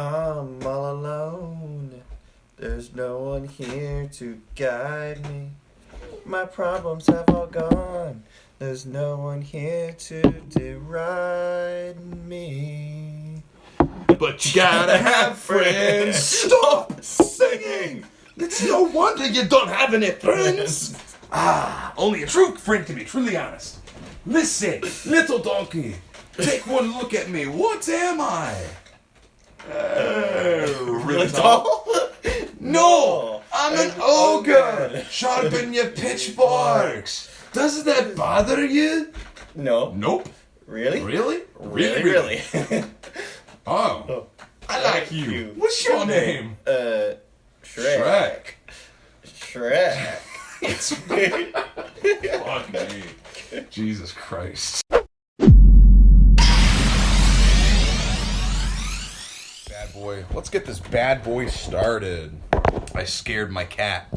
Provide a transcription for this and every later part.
I'm all alone. There's no one here to guide me. My problems have all gone. There's no one here to deride me. But you gotta have friends. Stop singing! It's no wonder you don't have any friends. Only a true friend can be truly honest. Listen, little donkey, take one look at me. What am I? Really tall? No, I'm an ogre. Sharpen your pitchforks. Doesn't that bother you? No. Nope. Really? Really? Really? Oh, I like you. What's your name? Shrek. It's fuck me. Jesus Christ. Bad boy. Let's get this bad boy started. I scared my cat.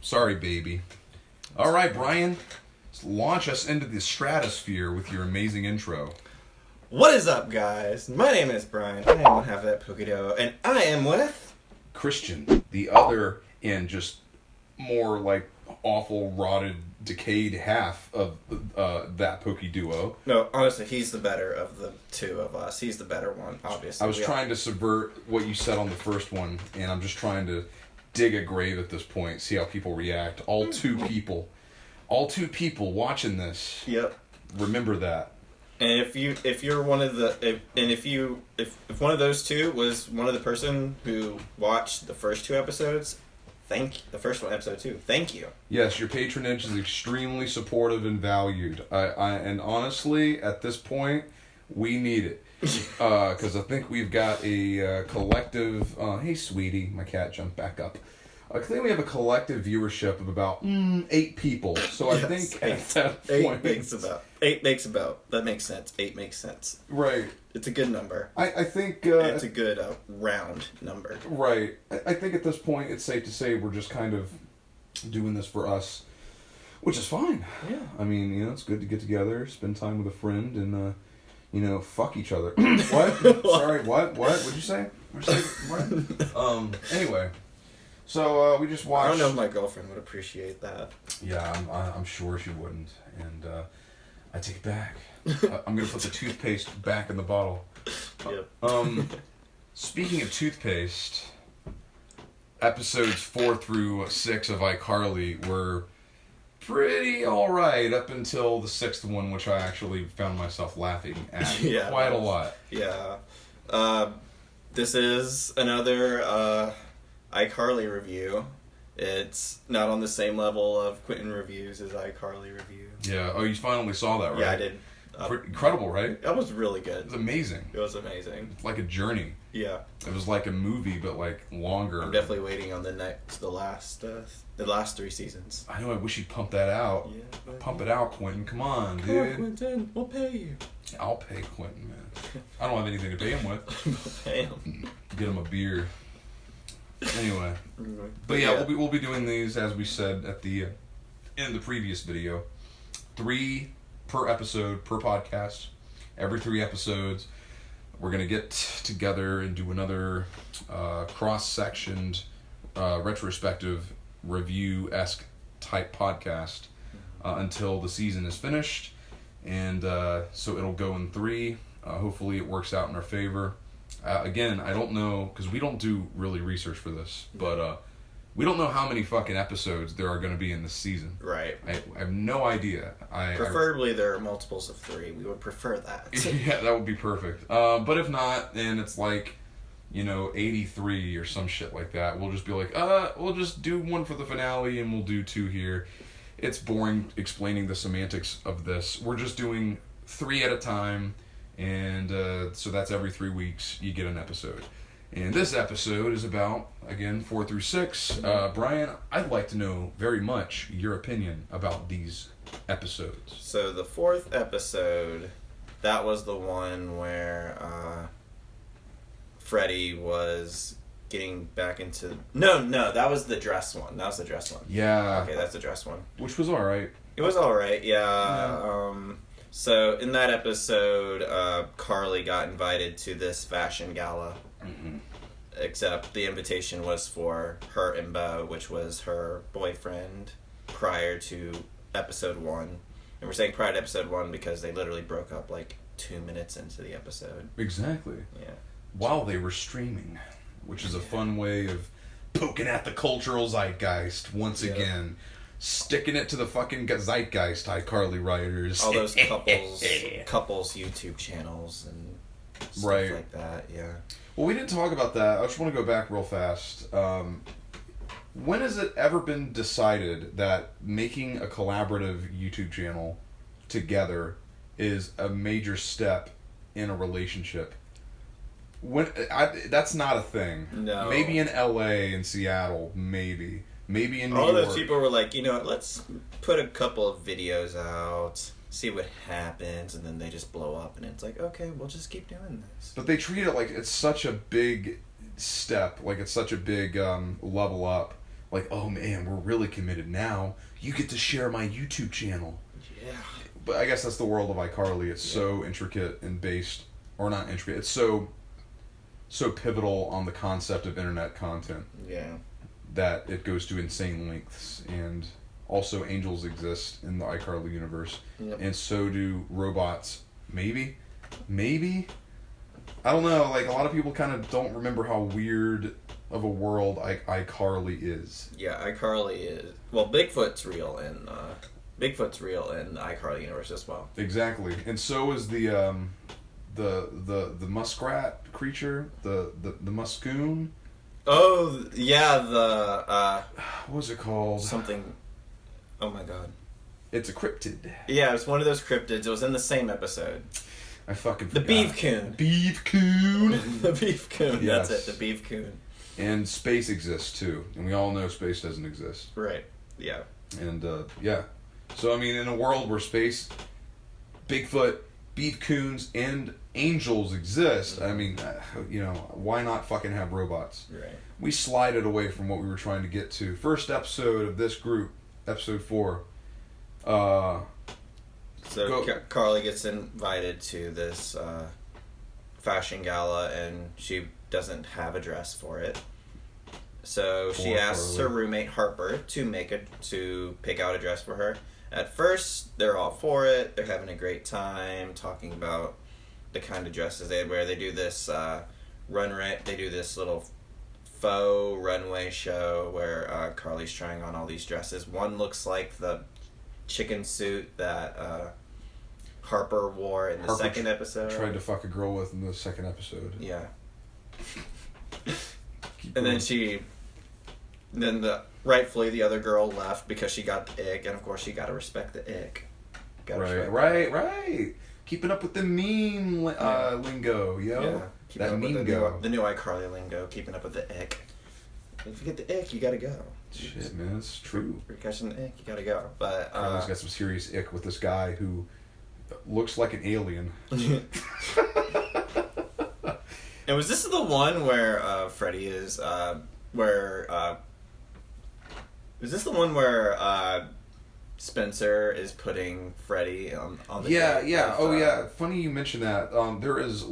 Sorry, baby. All right, Bryan. Let's launch us into the stratosphere with your amazing intro. What is up, guys? My name is Bryan. I am one half of that Pokedo, and I am with Christian, the other and just more like awful, rotted, decayed half of that Poke duo. No, honestly, he's the better of the two of us. He's the better one, obviously. I was trying to subvert what you said on the first one, and I'm just trying to dig a grave at this point, see how people react. All two people watching this. Yep. Remember that. And if you're one of the if one of those two was one of the person who watched the first two episodes, the first one, episode 2. Thank you. Yes, your patronage is extremely supportive and valued. And honestly, at this point, we need it. Because I think we've got a collective... hey, sweetie. My cat jumped back up. I think we have a collective viewership of about 8 people. So I think at that point... 8 makes about. That makes sense. 8 makes sense. Right. It's a good number. I think... it's a good round number. Right. I think at this point it's safe to say we're just kind of doing this for us, which is fine. Yeah. I mean, it's good to get together, spend time with a friend, and, fuck each other. What? Sorry, what? What'd you say? What? Anyway. So, we just watched... I don't know if my girlfriend would appreciate that. Yeah, I'm sure she wouldn't. And, I take it back. I'm going to put the toothpaste back in the bottle. Yep. Speaking of toothpaste, episodes 4 through 6 of iCarly were pretty alright up until the 6th one, which I actually found myself laughing at quite a lot. Yeah. This is another iCarly review. It's not on the same level of Quinton reviews as iCarly review. Yeah. Oh, you finally saw that, right? Yeah, I did. Incredible, right? That was really good. It was amazing. It was amazing. It's like a journey. Yeah. It was like a movie, but like longer. I'm definitely waiting on the last 3 seasons. I know. I wish you'd pump that out. Yeah. Pump it out, Quinton. Come on, dude. Come on, Quinton. We'll pay you. I'll pay Quinton, man. I don't have anything to pay him with. We'll pay him. Get him a beer. Anyway, but yeah, we'll be doing these as we said at the in the previous video. 3 per episode per podcast. Every 3 episodes, we're gonna get together and do another cross-sectioned retrospective review-esque type podcast until the season is finished, and so it'll go in 3. Hopefully, it works out in our favor. Again, I don't know, because we don't do really research for this, but we don't know how many fucking episodes there are going to be in this season. Right. I have no idea. Preferably there are multiples of 3. We would prefer that. Yeah, that would be perfect. But if not, then it's like, 83 or some shit like that. We'll just be like, we'll just do 1 for the finale and we'll do 2 here. It's boring explaining the semantics of this. We're just doing 3 at a time. And so that's every 3 weeks you get an episode. And this episode is about, again, 4 through 6. Bryan, I'd like to know very much your opinion about these episodes. So the 4th episode, that was the one where Freddy was getting back into... No, that was the dress one. That was the dress one. Yeah. Okay, that's the dress one. Which was alright. It was alright, yeah. So in that episode, Carly got invited to this fashion gala. Mm-hmm. except the invitation was for her and Bo, which was her boyfriend prior to episode 1. And we're saying prior to episode 1 because they literally broke up like 2 minutes into the episode. Exactly. Yeah. While they were streaming, which is a fun way of poking at the cultural zeitgeist once again. Sticking it to the fucking zeitgeist, iCarly writers. All those couples YouTube channels and stuff like that, yeah. Well, we didn't talk about that. I just want to go back real fast. When has it ever been decided that making a collaborative YouTube channel together is a major step in a relationship? That's not a thing. No. Maybe in LA and Seattle, maybe in New All York. those people were like, you know what, let's put a couple of videos out, see what happens, and then they just blow up, and it's like, okay, we'll just keep doing this. But they treat it like it's such a big step, like it's such a big level up. Like, oh man, we're really committed now. You get to share my YouTube channel. Yeah. But I guess that's the world of iCarly. It's so intricate and based, or not intricate, it's so pivotal on the concept of internet content. Yeah. That it goes to insane lengths, and also angels exist in the iCarly universe, and so do robots. Maybe, I don't know. Like a lot of people kind of don't remember how weird of a world iCarly is. Yeah, iCarly is Bigfoot's real in the iCarly universe as well. Exactly, and so is the muskrat creature, the muscoon. Oh, yeah, what was it called? Something... Oh, my God. It's a cryptid. Yeah, it's one of those cryptids. It was in the same episode. I fucking forgot. The beef coon. Beef coon. The beef coon. Yes. That's it, the beef coon. And space exists, too. And we all know space doesn't exist. Right. Yeah. And, yeah. So, I mean, in a world where space, Bigfoot, beef coons, and angels exist, I mean, you know, why not fucking have robots? Right. We slided away from what we were trying to get to. First episode of this group, episode 4. Carly gets invited to this fashion gala, and she doesn't have a dress for it. So she asks her roommate Harper to pick out a dress for her. At first, they're all for it. They're having a great time talking about the kind of dresses they'd wear. They do this They do this little faux runway show where Carly's trying on all these dresses. One looks like the chicken suit that Harper wore in the second episode. Tried to fuck a girl with in the second episode. Yeah. And then rightfully the other girl left because she got the ick, and of course you gotta respect the ick. Right. Keeping up with the meme lingo, yo. Yeah. That meme go. The new iCarly lingo, keeping up with the ick. If you get the ick, you gotta go. Shit, man, it's true. If you're catching the ick, you gotta go. But Carly's got some serious ick with this guy who looks like an alien. And was this the one where Freddy is is this the one where Spencer is putting Freddy on the Yeah. Funny you mention that. There is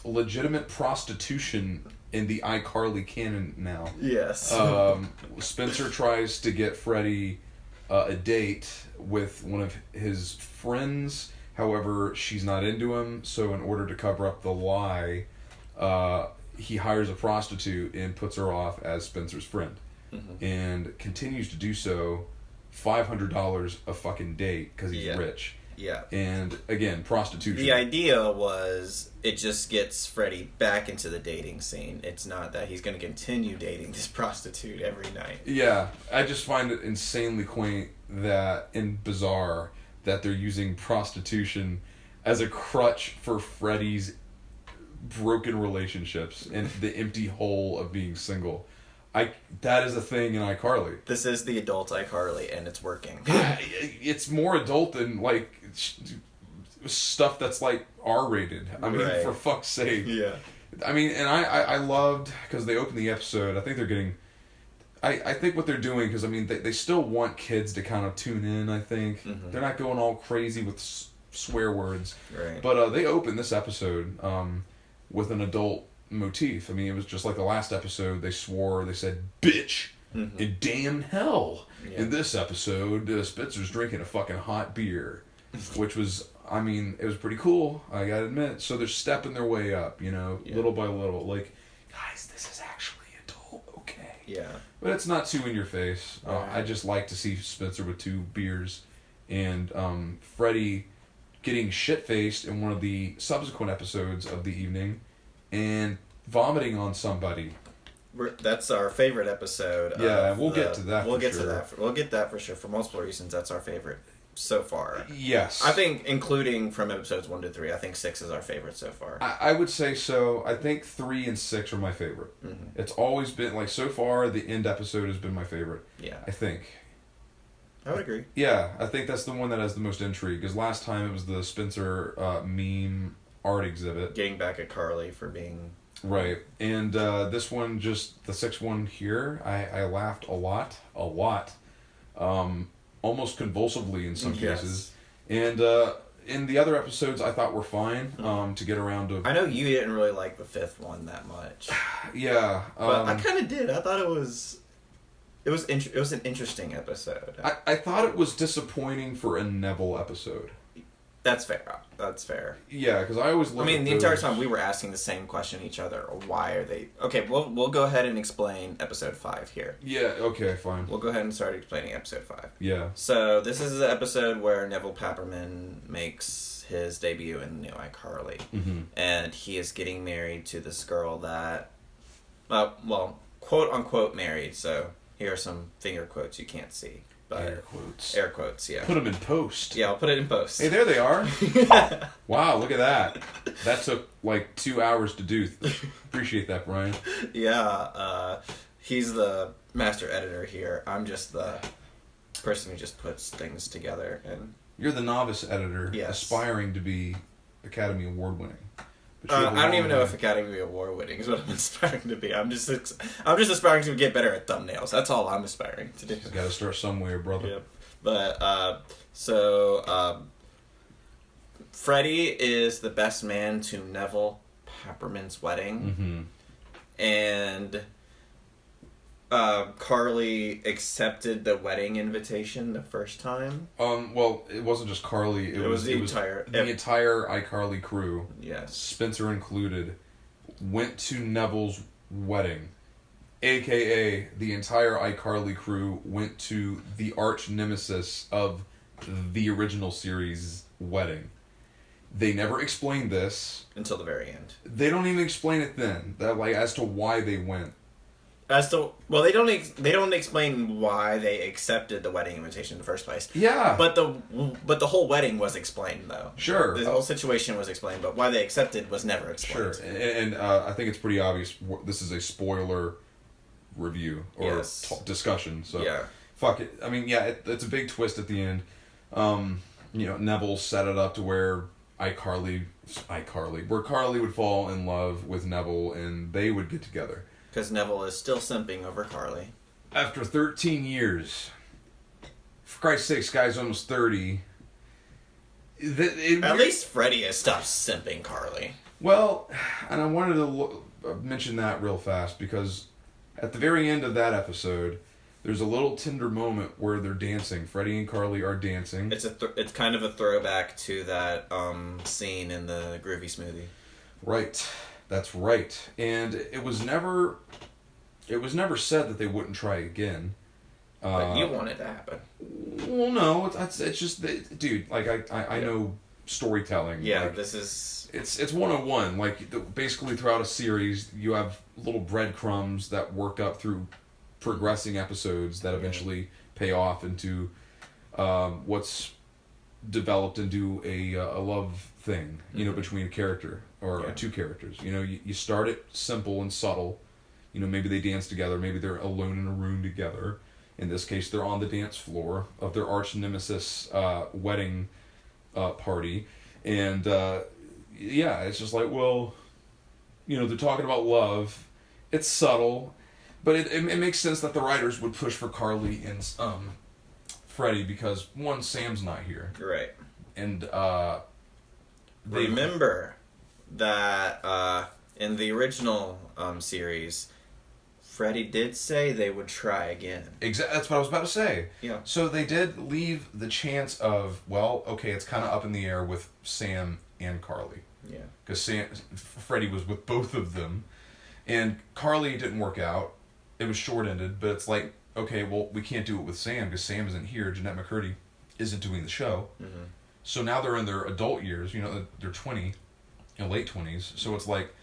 legitimate prostitution in the iCarly canon now. Yes. Spencer tries to get Freddy a date with one of his friends. However, she's not into him, so in order to cover up the lie, he hires a prostitute and puts her off as Spencer's friend. Mm-hmm. And continues to do so, $500 a fucking date because he's rich. Yeah. And again, prostitution. The idea was it just gets Freddy back into the dating scene. It's not that he's going to continue dating this prostitute every night. Yeah. I just find it insanely quaint and bizarre that they're using prostitution as a crutch for Freddy's broken relationships and the empty hole of being single. That is a thing in iCarly. This is the adult iCarly, and it's working. It's more adult than, like, stuff that's, like, R-rated. I mean, for fuck's sake. Yeah. I mean, and I loved, because they opened the episode, I think they're getting... I think what they're doing, because, I mean, they still want kids to kind of tune in, I think. Mm-hmm. They're not going all crazy with swear words. Right. But they opened this episode with an adult motif. I mean, it was just like the last episode. They swore. They said bitch and damn hell. Yeah. In this episode, Spitzer's drinking a fucking hot beer, which was, I mean, it was pretty cool. I gotta admit. So they're stepping their way up, little by little. Like, guys, this is actually adult, okay? Yeah. But it's not too in your face. I just like to see Spitzer with 2 beers, and Freddy getting shit-faced in one of the subsequent episodes of the evening, and vomiting on somebody. That's our favorite episode. Yeah, we'll get to that. We'll get that for sure. For multiple reasons, that's our favorite so far. Yes. I think, including from episodes 1 to 3, I think 6 is our favorite so far. I would say so. I think 3 and 6 are my favorite. Mm-hmm. It's always been, like, so far, the end episode has been my favorite. Yeah. I think. I would agree. Yeah, I think that's the one that has the most intrigue, because last time it was the Spencer meme art exhibit. Getting back at Carly for being... Right, and this one, just the 6th one here, I laughed a lot, almost convulsively in some cases, and in the other episodes I thought were fine, to get around to... I know you didn't really like the 5th one that much. Yeah. But I kind of did. I thought it was an interesting episode. I thought it was disappointing for a Nevel episode. That's fair. Yeah, because I always look the entire time we were asking the same question each other. Why are they... Okay, we'll go ahead and explain episode 5 here. Yeah, okay, fine. We'll go ahead and start explaining episode 5. Yeah. So, this is the episode where Nevel Paperman makes his debut in the new iCarly. Mm-hmm. And he is getting married to this girl that... quote-unquote married, so here are some finger quotes you can't see. Air quotes. Air quotes, yeah. Put them in post. Yeah, I'll put it in post. Hey, there they are. Wow, look at that. That took like 2 hours to do. Appreciate that, Bryan. Yeah, he's the master editor here. I'm just the person who just puts things together. And you're the novice editor, yes. Aspiring to be Academy Award winning. I don't even know if Academy Award winning is what I'm aspiring to be. I'm just aspiring to get better at thumbnails. That's all I'm aspiring to do. You got to start somewhere, brother. Yep. But Freddy is the best man to Nevel Paperman's wedding, and Carly accepted the wedding invitation the first time. Well, it wasn't just Carly. It was the entire iCarly crew. Yes. Spencer included, went to Nevel's wedding. AKA, the entire iCarly crew went to the arch nemesis of the original series' wedding. They never explained this. Until the very end. They don't even explain it then, as to why they went. They don't explain why they accepted the wedding invitation in the first place. Yeah. But the whole wedding was explained, though. Sure. The whole situation was explained, but why they accepted was never explained. Sure. And I think it's pretty obvious this is a spoiler review or discussion. So yeah. Fuck it. I mean, yeah, it's a big twist at the end. Nevel set it up to where where Carly would fall in love with Nevel and they would get together. Because Nevel is still simping over Carly. After 13 years. For Christ's sakes, guy's almost 30. At least Freddy has stopped simping Carly. Well, and I wanted to mention that real fast because at the very end of that episode, there's a little tender moment where they're dancing. Freddy and Carly are dancing. It's kind of a throwback to that scene in the Groovy Smoothie. Right. That's right. And it was never said that they wouldn't try again. But you want it to happen. Well, no, it's just that, dude. Like I know storytelling. Yeah, like, this is it's 101. Like basically throughout a series, you have little breadcrumbs that work up through progressing episodes that eventually pay off into what's developed into a love thing, between a character or two characters. You start it simple and subtle. Maybe they dance together. Maybe they're alone in a room together. In this case, they're on the dance floor of their arch nemesis wedding party. And, it's just like, well, they're talking about love. It's subtle. But it makes sense that the writers would push for Carly and Freddy because, one, Sam's not here. Right. And, remember that in the original series, Freddy did say they would try again. Exactly. That's what I was about to say. Yeah. So they did leave the chance of, well, okay, it's kind of up in the air with Sam and Carly. Yeah. Because Freddy was with both of them, and Carly didn't work out. It was short-ended, but it's like, okay, well, we can't do it with Sam because Sam isn't here. Jeanette McCurdy isn't doing the show. Mm-hmm. So now they're in their adult years. You know, they're 20, late 20s. So it's like,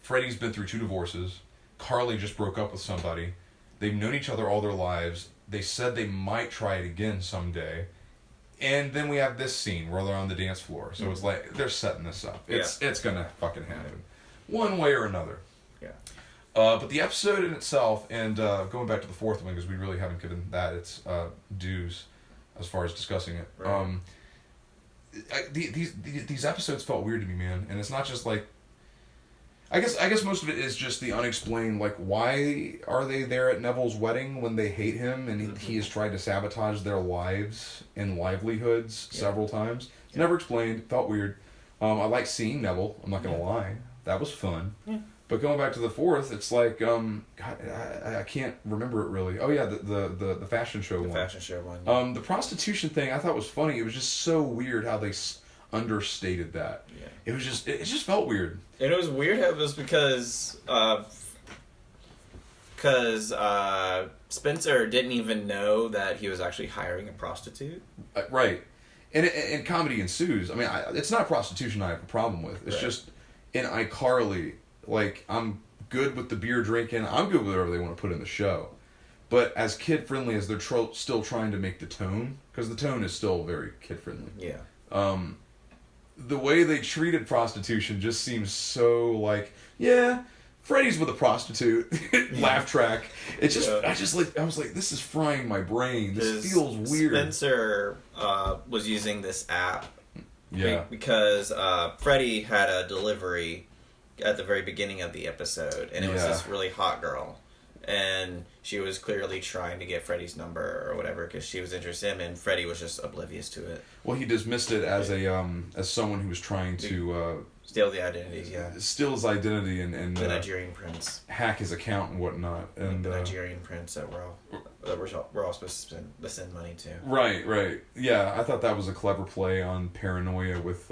Freddy's been through 2 divorces. Carly just broke up with somebody. They've known each other all their lives. They said they might try it again someday. And then we have this scene where they're on the dance floor. So it's like, they're setting this up. It's going to fucking happen. One way or another. Yeah. But the episode in itself, and going back to the 4th one, because we really haven't given that its dues as far as discussing it. Right. These episodes felt weird to me, man. And it's not just like, I guess most of it is just the unexplained, like, why are they there at Nevel's wedding when they hate him and he has tried to sabotage their lives and livelihoods several times. It's never explained. Felt weird. I like seeing Nevel, I'm not going to lie. That was fun. Yeah. But going back to the 4th, it's like, God, I can't remember it really. Oh yeah, the fashion show one. The fashion show one. Yeah. The prostitution thing I thought was funny. It was just so weird how they understated that. Yeah. It just felt weird. And it was weird. It was because Spencer didn't even know that he was actually hiring a prostitute. Right. And comedy ensues. I mean, it's not prostitution I have a problem with. It's just in iCarly, like, I'm good with the beer drinking. I'm good with whatever they want to put in the show. But as kid-friendly as they're still trying to make the tone, because the tone is still very kid-friendly. Yeah. The way they treated prostitution just seems so like, yeah, Freddy's with a prostitute. Laugh track. It just, I was like, this is frying my brain. This feels weird. Spencer was using this app. Yeah. Because Freddy had a delivery at the very beginning of the episode, and it was this really hot girl. And she was clearly trying to get Freddy's number or whatever because she was interested in him, and Freddy was just oblivious to it. Well, he dismissed it as as someone who was trying to steal the identities, steal his identity and the Nigerian prince, hack his account and whatnot, and the Nigerian prince that we're all supposed to send money to. Right, yeah. I thought that was a clever play on paranoia with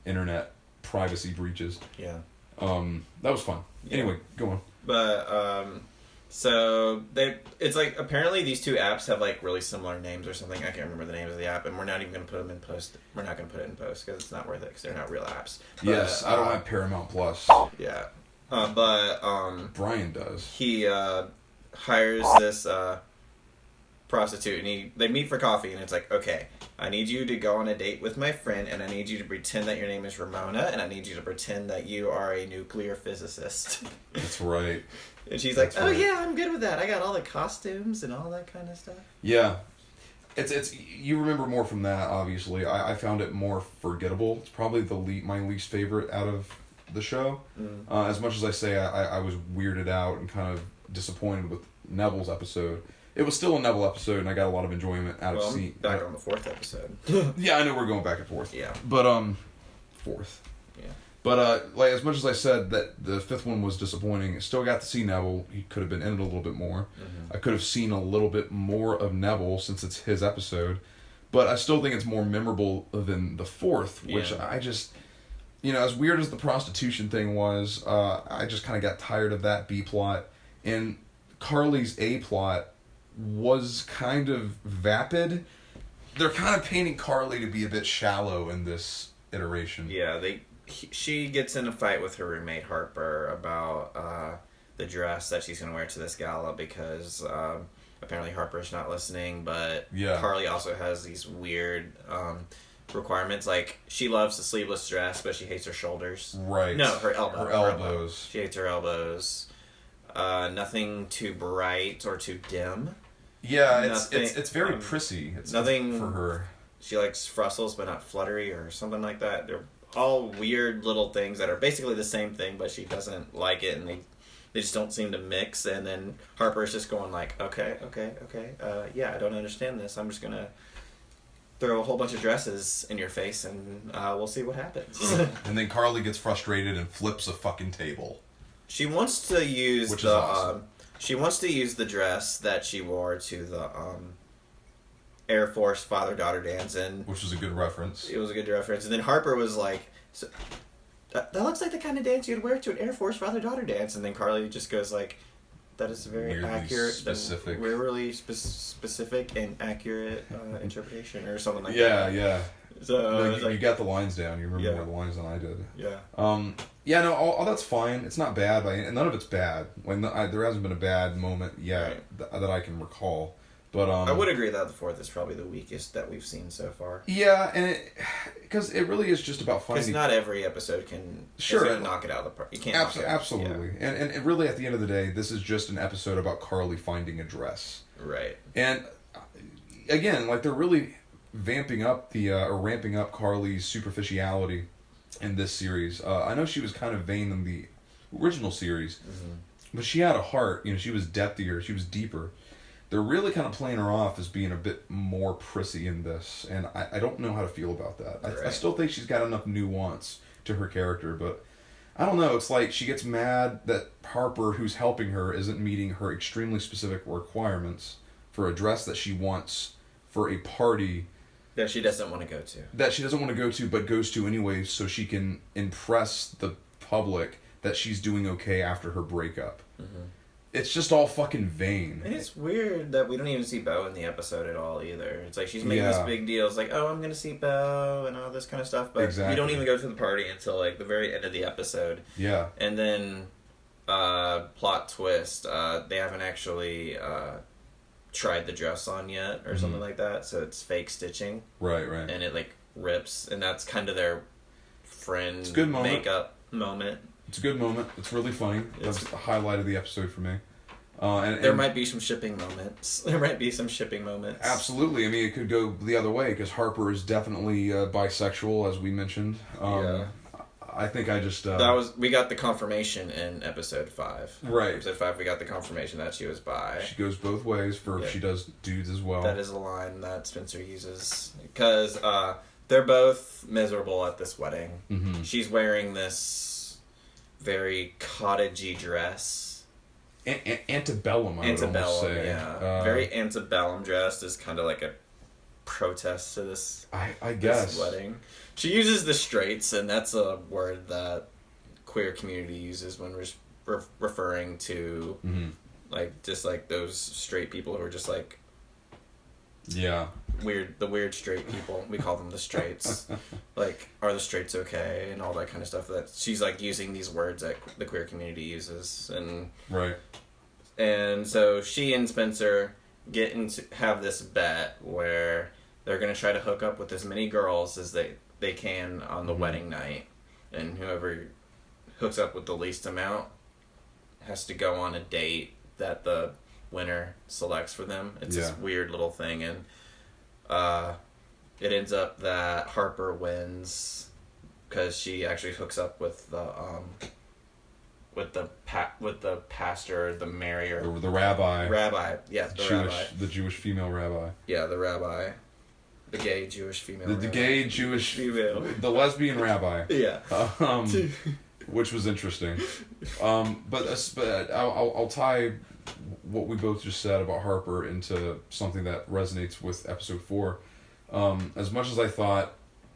internet privacy breaches. Yeah, that was fun. Yeah. Anyway, go on. But so it's like apparently these 2 apps have like really similar names or something. I can't remember the names of the app, and we're not even going to put them in post. We're not going to put it in post because it's not worth it because they're not real apps. But, yes, I don't have Paramount Plus. Yeah, but Bryan does. He hires this prostitute, and they meet for coffee, and it's like, okay, I need you to go on a date with my friend, and I need you to pretend that your name is Ramona, and I need you to pretend that you are a nuclear physicist. That's right. And she's like, yeah, I'm good with that. I got all the costumes and all that kind of stuff. Yeah. It's you remember more from that, obviously. I found it more forgettable. It's probably my least favorite out of the show. As much as I say I was weirded out and kind of disappointed with Nevel's episode. It was still a Nevel episode, and I got a lot of enjoyment out of seeing. Back on the 4th episode. Yeah, I know we're going back and forth. Yeah. But 4th. Yeah. But like as much as I said that the 5th one was disappointing, I still got to see Nevel. He could have been in it a little bit more. Mm-hmm. I could have seen a little bit more of Nevel since it's his episode, but I still think it's more memorable than the 4th, which I just, as weird as the prostitution thing was, I just kind of got tired of that B plot, and Carly's A plot was kind of vapid. They're kind of painting Carly to be a bit shallow in this iteration. Yeah, she gets in a fight with her roommate Harper about the dress that she's going to wear to this gala because apparently Harper's not listening, but Carly also has these weird requirements. Like, she loves the sleeveless dress, but she hates her shoulders. Right. No, her elbows. Her elbows. She hates her elbows. Nothing too bright or too dim. Yeah, it's very prissy. It's nothing for her. She likes fruzzles, but not fluttery or something like that. They're all weird little things that are basically the same thing, but she doesn't like it, and they just don't seem to mix. And then Harper's just going like, okay, yeah, I don't understand this. I'm just gonna throw a whole bunch of dresses in your face, and we'll see what happens. And then Carly gets frustrated and flips a fucking table. She wants to use awesome. She wants to use the dress that she wore to the Air Force father-daughter dance, and which was a good reference. It was a good reference, and then Harper was like, so, that looks like the kind of dance you'd wear to an Air Force father-daughter dance, and then Carly just goes like, that is a very weirdly accurate, specific, weirdly specific and accurate interpretation, or something like that. Yeah, yeah. So you got the lines down. You remember more of the lines than I did. Yeah. Yeah. No. All that's fine. It's not bad, and none of it's bad. There hasn't been a bad moment yet that I can recall. But I would agree that the fourth is probably the weakest that we've seen so far. Yeah, and because it really is just about finding. Because not every episode can knock it out of the park. You can't. Absolutely, yeah. and it really, at the end of the day, this is just an episode about Carly finding a dress. Right. And again, like, they're really ramping up Carly's superficiality in this series. I know she was kind of vain in the original series, but she had a heart. She was depthier. She was deeper. They're really kind of playing her off as being a bit more prissy in this, and I don't know how to feel about that. I still think she's got enough nuance to her character, but I don't know. It's like she gets mad that Harper, who's helping her, isn't meeting her extremely specific requirements for a dress that she wants for a party that she doesn't want to go to. That she doesn't want to go to, but goes to anyway, so she can impress the public that she's doing okay after her breakup. Mm-hmm. It's just all fucking vain. And it's weird that we don't even see Beau in the episode at all either. It's like she's making this big deal. It's like, oh, I'm going to see Beau and all this kind of stuff. But we don't even go to the party until like the very end of the episode. Yeah. And then, plot twist, they haven't actually tried the dress on yet or something like that. So it's fake stitching. Right. And it like rips. And that's kind of their friend makeup moment. It's a good moment. It's really funny. That's the highlight of the episode for me. And there might be some shipping moments. Absolutely. I mean, it could go the other way, because Harper is definitely bisexual, as we mentioned. I think I just... we got the confirmation in episode 5. Right. Episode 5, we got the confirmation that she was bi. She goes both ways she does dudes as well. That is a line that Spencer uses. Because they're both miserable at this wedding. Mm-hmm. She's wearing this very cottagey dress. Antebellum, I would almost say. Yeah. Very antebellum dress is kind of like a protest to this, I guess, this wedding. She uses the straights, and that's a word that queer community uses when referring to like just like those straight people who are just like the weird straight people. We call them the straights. Like, are the straights okay, and all that kind of stuff. That she's like using these words that the queer community uses, and and so she and Spencer have this bet where they're gonna try to hook up with as many girls as they can on the wedding night, and whoever hooks up with the least amount has to go on a date that the winner selects for them. It's this weird little thing, and it ends up that Harper wins because she actually hooks up with the pastor, the mayor, the rabbi. The Jewish female rabbi. Yeah, the rabbi, the gay Jewish female. The gay Jewish female, the lesbian rabbi. Yeah. Which was interesting. But I'll tie what we both just said about Harper into something that resonates with episode 4. As much as I thought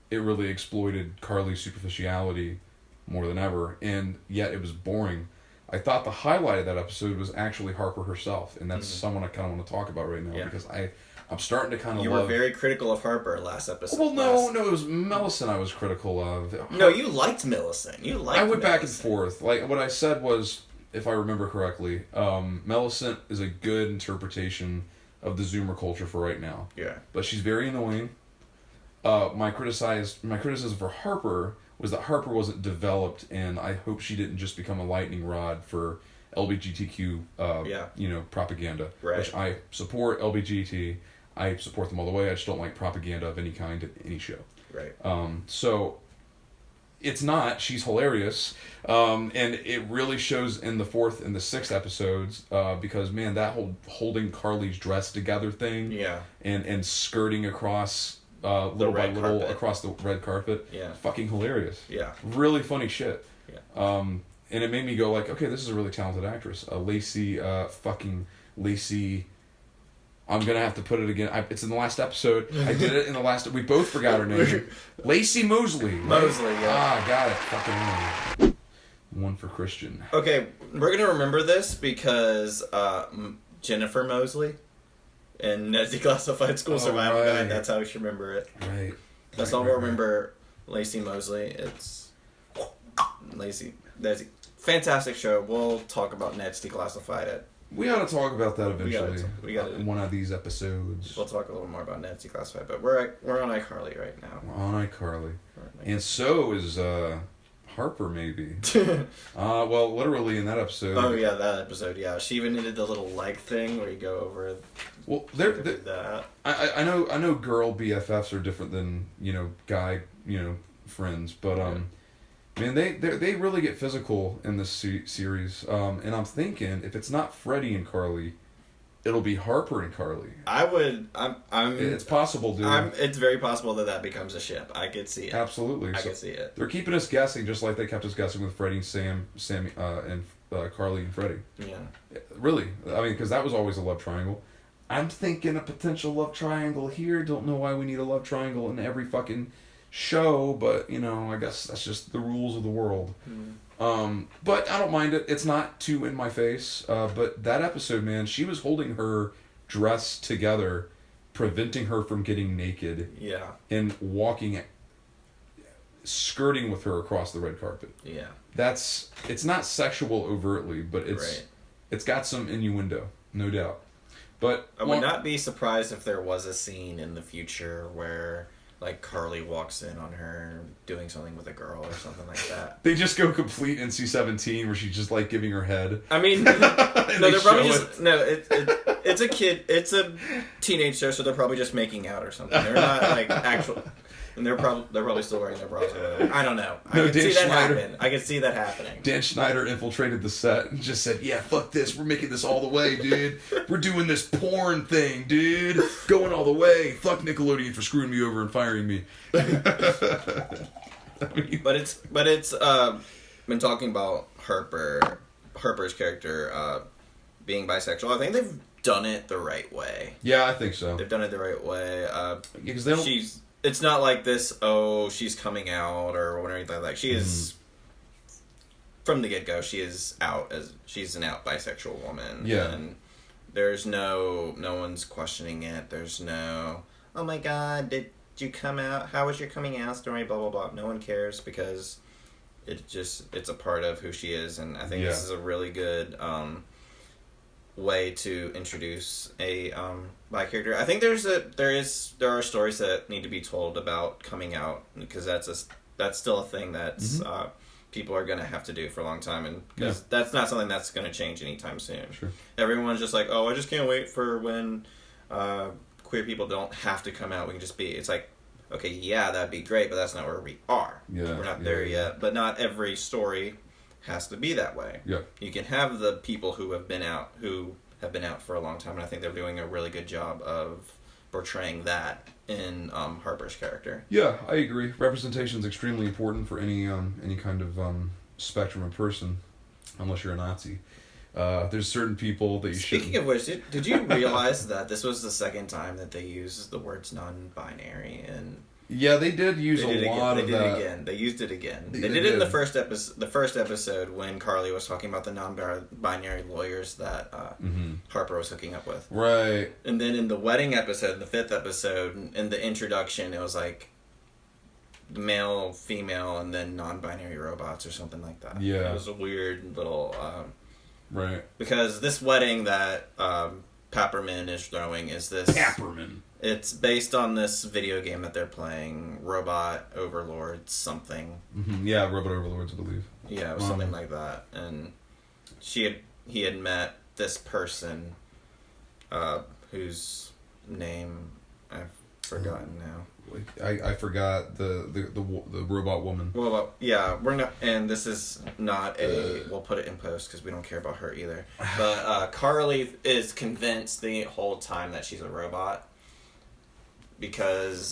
it really exploited Carly's superficiality more than ever, and yet it was boring, I thought the highlight of that episode was actually Harper herself, and that's someone I kind of want to talk about right now, because I'm starting to kind of You were very critical of Harper last episode. Well, no, it was Millicent I was critical of. No, you liked Millicent. I went back and forth. Like, what I said was, if I remember correctly, Millicent is a good interpretation of the Zoomer culture for right now. Yeah. But she's very annoying. My criticism for Harper was that Harper wasn't developed, and I hope she didn't just become a lightning rod for LGBTQ propaganda. Right. Which I support LGBT. I support them all the way. I just don't like propaganda of any kind at any show. Right. So it's not. She's hilarious. And it really shows in the 4th and the 6th episodes, because, man, that whole holding Carly's dress together thing, and skirting across little by little carpet. across the red carpet. Yeah. Fucking hilarious. Yeah. Really funny shit. Yeah. And it made me go like, okay, this is a really talented actress. Lacey. I'm gonna have to put it again. It's in the last episode. I did it in the last. We both forgot her name. Lacey Mosley. Right? Mosley. Yeah. Got it. Fucking one for Christian. Okay, we're gonna remember this because Jennifer Mosley in Ned's Declassified School Survival Guide. That's how we should remember it. Right. That's all we'll remember. Lacey Mosley. It's Lacey. That's a fantastic show. We'll talk about Ned's Declassified. We ought to talk about that eventually. We got in one of these episodes. We'll talk a little more about Ned's Declassified, but we're on iCarly right now. We're on iCarly, and so is Harper maybe. Well, literally in that episode. Oh yeah, that episode. Yeah, she even did the little leg thing where you go over. Well, that. I know girl BFFs are different than guy friends, but man, they really get physical in this series. And I'm thinking if it's not Freddy and Carly, it'll be Harper and Carly. It's possible, dude. It's very possible that becomes a ship. I could see it. Absolutely. I could see it. They're keeping us guessing, just like they kept us guessing with Freddy and Sammy, and Carly and Freddy. Yeah. Really, I mean, because that was always a love triangle. I'm thinking a potential love triangle here. Don't know why we need a love triangle in every fucking show, but I guess that's just the rules of the world. But I don't mind it. It's not too in my face. But that episode, man, she was holding her dress together, preventing her from getting naked. Yeah. And skirting with her across the red carpet. Yeah. It's not sexual overtly, but it's got some innuendo, no doubt. But I would not be surprised if there was a scene in the future where Carly walks in on her doing something with a girl or something like that. They just go complete NC-17 where she's just giving her head. I mean, no, they're probably it's a kid, it's a teenage show, so they're probably just making out or something. They're not actual. And they're probably still wearing their bras or whatever. I don't know. I can see that happen. I can see that happening. Dan Schneider infiltrated the set and just said, "Yeah, fuck this. We're making this all the way, dude. We're doing this porn thing, dude. Going all the way. Fuck Nickelodeon for screwing me over and firing me." But it's been talking about Harper's character being bisexual. I think they've done it the right way. Yeah, I think so. They've done it the right way. Because they don't. It's not like this, she's coming out or anything like that. She is, from the get-go, she's an out bisexual woman. Yeah. And there's no one's questioning it. There's no, oh my god, did you come out? How was your coming out story? Blah, blah, blah. No one cares because it's a part of who she is. And I think this is a really good way to introduce a bi character. I think there are stories that need to be told about coming out because that's still a thing that's people are gonna have to do for a long time, and because that's not something that's gonna change anytime soon. Sure. Everyone's just like, I just can't wait for when queer people don't have to come out. We can just be. It's like, okay, yeah, that'd be great, but that's not where we are. Yeah, we're not there yet. But not every story has to be that way. Yeah. You can have the people who have been out for a long time, and I think they're doing a really good job of portraying that in Harper's character. Yeah, I agree. Representation is extremely important for any kind of spectrum of person, unless you're a Nazi. There's certain people that you should. Speaking of which, did you realize that this was the second time that they used the words non-binary and? Yeah, they did use a lot of that. They did it again. They used it again. They did it in the first episode when Carly was talking about the non-binary lawyers that Harper was hooking up with. Right. And then in the wedding episode, the 5th episode, in the introduction, it was male, female, and then non-binary robots or something like that. Yeah. It was a weird little... right. Because this wedding that Paperman is throwing is this... Paperman. It's based on this video game that they're playing, Robot Overlords something. Mm-hmm. Yeah, Robot Overlords, I believe. Yeah, it was something like that. And he had met this person, whose name I've forgotten now. I forgot the robot woman. Well, yeah, we're not, and this is not we'll put it in post because we don't care about her either. But Carly is convinced the whole time that she's a robot. because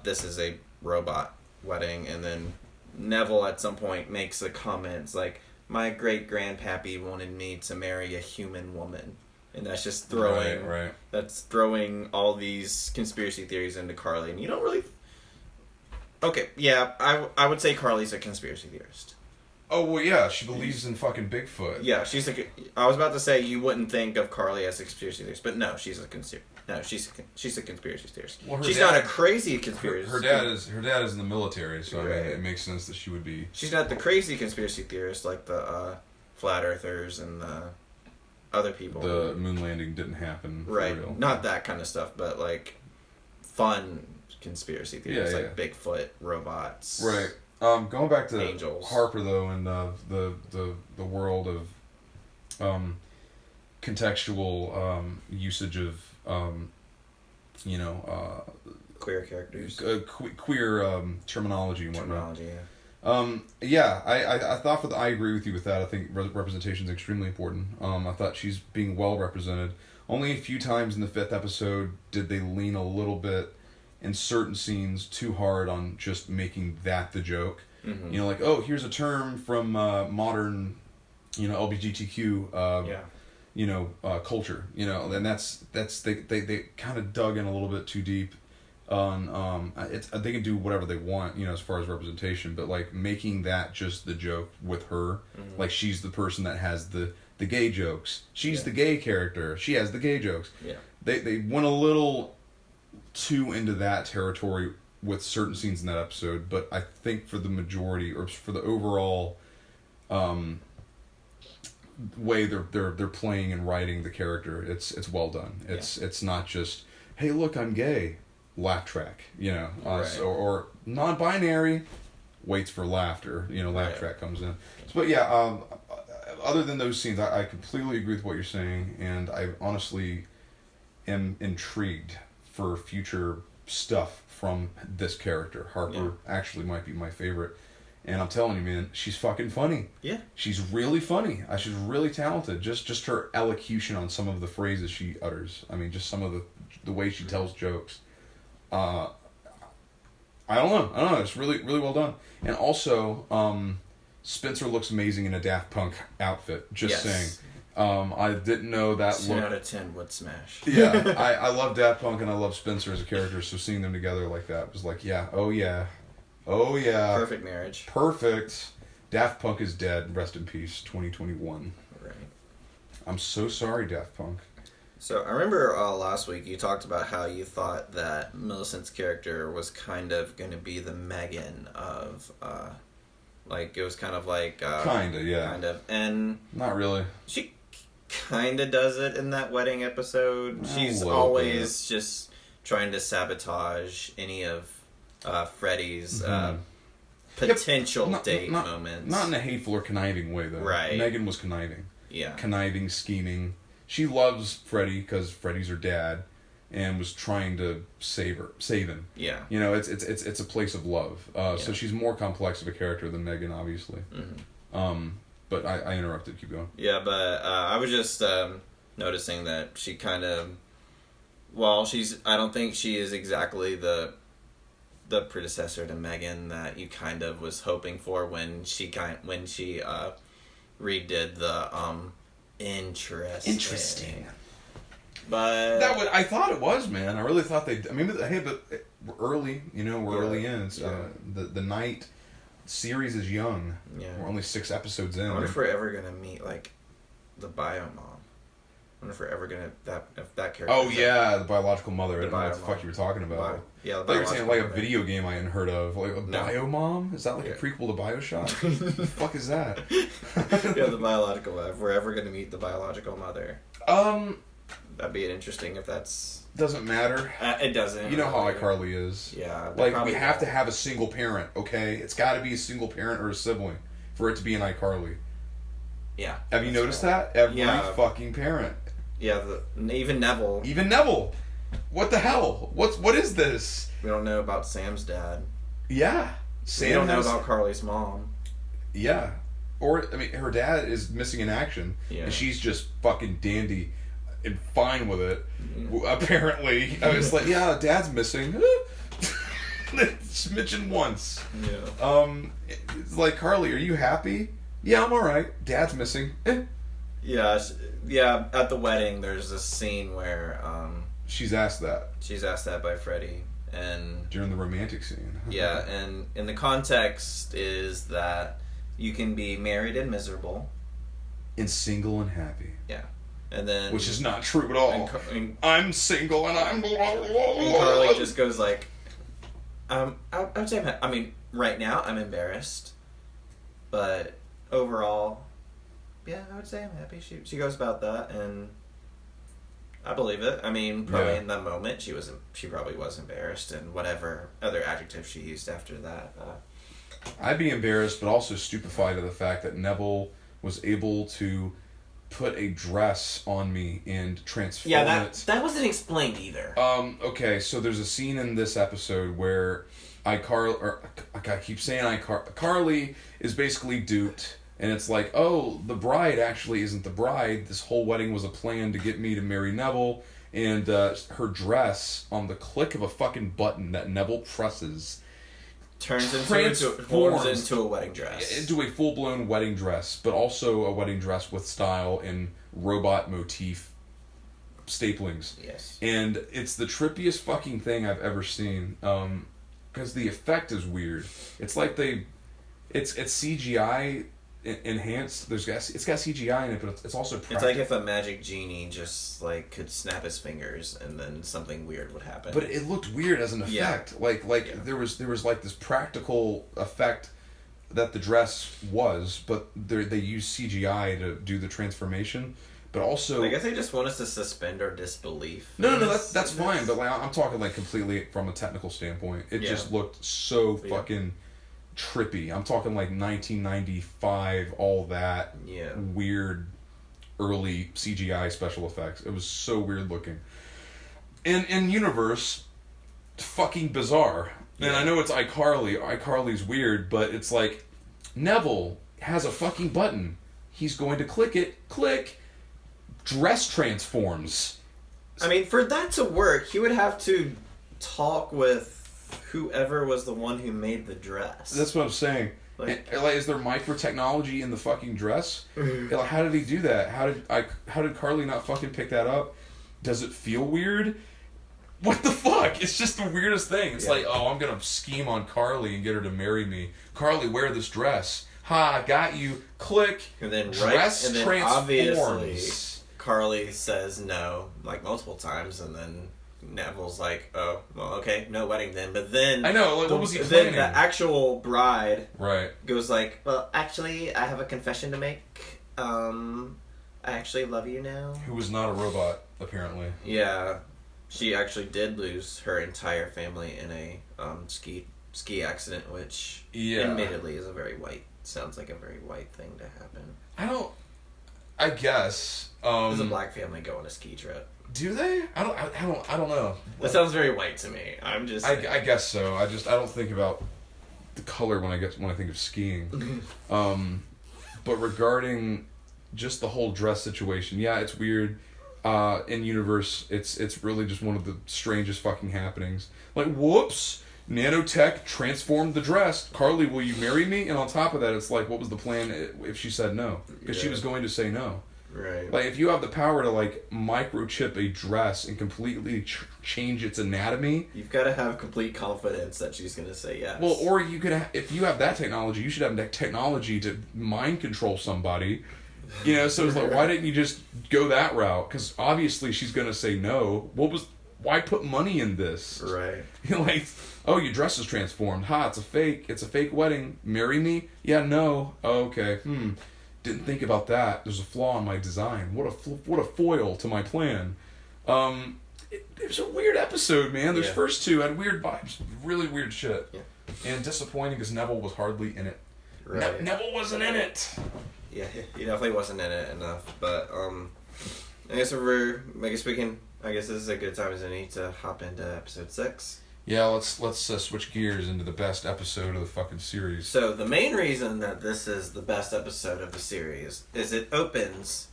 this is a robot wedding, and then Nevel at some point makes a comment. It's like, my great-grandpappy wanted me to marry a human woman. And that's just throwing... Right. That's throwing all these conspiracy theories into Carly. And you don't really... Okay, yeah, I would say Carly's a conspiracy theorist. Oh, well, yeah, she believes in fucking Bigfoot. Yeah, I was about to say you wouldn't think of Carly as a conspiracy theorist, but no, she's a conspiracy theorist. Well, she's not a crazy conspiracy. Her dad is in the military, so right. I mean, it makes sense that she would be. She's not the crazy conspiracy theorist like the flat earthers and the other people. The moon landing didn't happen. Right, For real. not that kind of stuff, but like fun conspiracy theories like Bigfoot, robots. Right. Going back to Angels. Harper though, and the world of contextual usage of queer characters, queer terminology and whatnot. Yeah. I thought I agree with you with that. I think representation is extremely important. I thought she's being well represented. Only a few times in the 5th episode did they lean a little bit in certain scenes too hard on just making that the joke. Mm-hmm. You know, like, oh, here's a term from modern, LGBTQ, culture. You know, and that's they kind of dug in a little bit too deep on they can do whatever they want, as far as representation, but like making that just the joke with her, like she's the person that has the gay jokes. She's the gay character. She has the gay jokes. Yeah. They went a little too into that territory with certain scenes in that episode, but I think for the majority, or for the overall way they're playing and writing the character, it's well done. It's not just, hey, look, I'm gay, laugh track, right. or non-binary, waits for laughter, laugh track comes in. But yeah, other than those scenes, I completely agree with what you're saying, and I honestly am intrigued for future stuff from this character. Harper actually might be my favorite. And I'm telling you, man, she's fucking funny. Yeah. She's really funny. She's really talented. Just her elocution on some of the phrases she utters. I mean, just some of the way she tells jokes. I don't know. It's really, really well done. And also, Spencer looks amazing in a Daft Punk outfit. Just saying. I didn't know that 10 out of 10 would smash. Yeah, I love Daft Punk and I love Spencer as a character, so seeing them together like that was like, oh yeah. Perfect marriage. Perfect. Daft Punk is dead. Rest in peace, 2021. Right. I'm so sorry, Daft Punk. So I remember last week you talked about how you thought that Millicent's character was kind of going to be the Megan of... it was kind of like... kinda, yeah. Kind of. And... Not really. She kind of does it in that wedding episode. She's always just trying to sabotage any of Freddy's potential date moments. Not in a hateful or conniving way, though. Right. Megan was conniving. Yeah. Conniving, scheming. She loves Freddy because Freddy's her dad, and was trying to save him. Yeah. It's a place of love. So she's more complex of a character than Megan, obviously. Mm-hmm. But I interrupted. Keep going. Yeah, but I was just noticing that she kind of... Well, I don't think she is exactly the predecessor to Megan that you kind of was hoping for when she redid the interesting. But I thought it was, man. I really thought they... I mean, hey, but we're early. We're early in. It's, the night series is young. Yeah. We're only 6 episodes in. I wonder if we're ever gonna meet like the BioMom. I wonder if we're ever gonna if that character. Oh yeah, the biological mother. I don't know what the fuck you were talking about. Yeah, I thought you were saying like a video game I hadn't heard of, like a BioMom. Is that like a prequel to BioShock? What the fuck is that? Yeah, the biological. If we're ever gonna meet the biological mother. That'd be interesting if that's... Doesn't matter. It doesn't. You know how iCarly is. Yeah. Like, we have to have a single parent, okay? It's got to be a single parent or a sibling for it to be an iCarly. Yeah. Have you noticed that? Every fucking parent. Yeah, even Nevel. Even Nevel. What the hell? What is this? We don't know about Sam's dad. Yeah. We don't know about Carly's mom. Yeah. Or, I mean, her dad is missing in action. Yeah. And she's just fucking dandy. and fine with it. Apparently, I was like, yeah, Dad's missing. It's mentioned once. Yeah. It's like, Carly, are you happy? Yeah, I'm alright. Dad's missing. Yeah, yeah. At the wedding, there's this scene where she's asked that. She's asked that by Freddy, and during the romantic scene. Yeah, and in the context is that you can be married and miserable, and single and happy. Yeah, and then which is not true at all. I'm single and I'm. And Carly just goes like, I would say, I mean, right now I'm embarrassed, but overall, yeah, I would say I'm happy. She goes about that, and I believe it. I mean, probably in that moment she probably was embarrassed, and whatever other adjective she used after that. I'd be embarrassed, but also stupefied at the fact that Nevel was able to put a dress on me and transform it. That wasn't explained either. Okay, so there's a scene in this episode where I keep saying Carly is basically duped, and it's like, oh, the bride actually isn't the bride. This whole wedding was a plan to get me to marry Nevel, and her dress, on the click of a fucking button that Nevel presses, forms into a wedding dress. Into a full-blown wedding dress, but also a wedding dress with style and robot motif staplings. Yes. And it's the trippiest fucking thing I've ever seen. Because the effect is weird. It's like it's CGI enhanced. It's got CGI in it, but it's also practical. It's like if a magic genie just like could snap his fingers and then something weird would happen. But it looked weird as an effect. Yeah. There was like this practical effect that the dress was, but they used CGI to do the transformation. But also, I guess they just want us to suspend our disbelief. No, that's fine. But like, I'm talking like completely from a technical standpoint. It just looked so fucking trippy. I'm talking like 1995, all that weird early CGI special effects. It was so weird looking. In universe, fucking bizarre. And I know it's iCarly. iCarly's weird, but it's like Nevel has a fucking button. He's going to click it. Click. Dress transforms. I mean, for that to work, he would have to talk with whoever was the one who made the dress. That's what I'm saying. Like, is there micro technology in the fucking dress? Like, how did he do that? How did Carly not fucking pick that up? Does it feel weird? What the fuck? It's just the weirdest thing. It's like, oh, I'm gonna scheme on Carly and get her to marry me. Carly, wear this dress. Ha, got you. Click. And then dress transforms. Obviously, Carly says no, like multiple times, and then Nevel's like, oh, well, okay, no wedding then. But then I know, like, what was he planning? Then the actual bride goes like, well, actually, I have a confession to make. I actually love you now. Who was not a robot, apparently. Yeah, she actually did lose her entire family in a ski accident, which admittedly is sounds like a very white thing to happen. I guess. Does a black family go on a ski trip? Do they? I don't know. That sounds very white to me. I'm just. I guess so. I don't think about the color when I think of skiing. But regarding just the whole dress situation, it's weird. In universe, it's really just one of the strangest fucking happenings. Like, whoops. Nanotech transformed the dress. Carly, will you marry me? And on top of that, it's like, what was the plan if she said no? Because she was going to say no. Right. Like, if you have the power to, like, microchip a dress and completely change its anatomy... You've got to have complete confidence that she's going to say yes. Well, or you could if you have that technology, you should have that technology to mind control somebody. You know, so it's like, why didn't you just go that route? Because obviously she's going to say no. Why put money in this? Right. You're like, oh, your dress is transformed. Ha, it's a fake wedding. Marry me? Yeah, no. Oh, okay. Didn't think about that. There's a flaw in my design. What a foil to my plan. It was a weird episode, man. Those first two had weird vibes. Really weird shit. Yeah. And disappointing because Nevel was hardly in it. Right. Nevel wasn't in it. Yeah, he definitely wasn't in it enough. But I guess I guess this is a good time as any to hop into episode 6. Yeah, let's switch gears into the best episode of the fucking series. So the main reason that this is the best episode of the series is it opens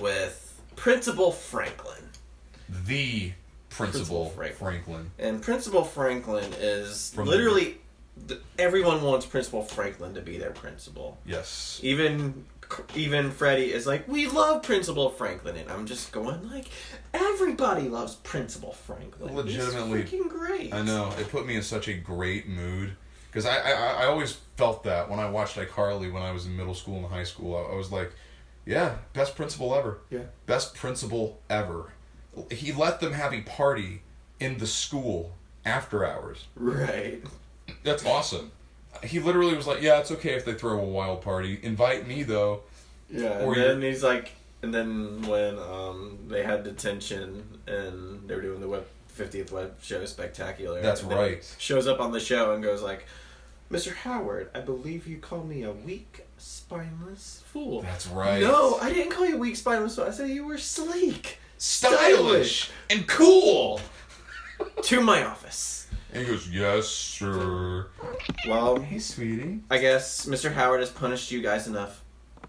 with Principal Franklin. The Principal Franklin. And Principal Franklin is literally... everyone wants Principal Franklin to be their principal. Yes. Even Freddy is like, we love Principal Franklin. And I'm just going like, everybody loves Principal Franklin. Legitimately. He's freaking great. I know. It put me in such a great mood. Because I always felt that when I watched iCarly when I was in middle school and high school. I was like, yeah, best principal ever. Yeah. Best principal ever. He let them have a party in the school after hours. Right. That's awesome. He literally was like, yeah, it's okay if they throw a wild party. Invite me, though. Yeah, and then he's like... And then when they had detention and they were doing the 50th Web Show Spectacular... That's right. Shows up on the show and goes like, Mr. Howard, I believe you called me a weak, spineless fool. That's right. No, I didn't call you weak, spineless fool. I said you were sleek, stylish, and cool. To my office. And he goes, yes, sir. Well, hey, sweetie. I guess Mr. Howard has punished you guys enough.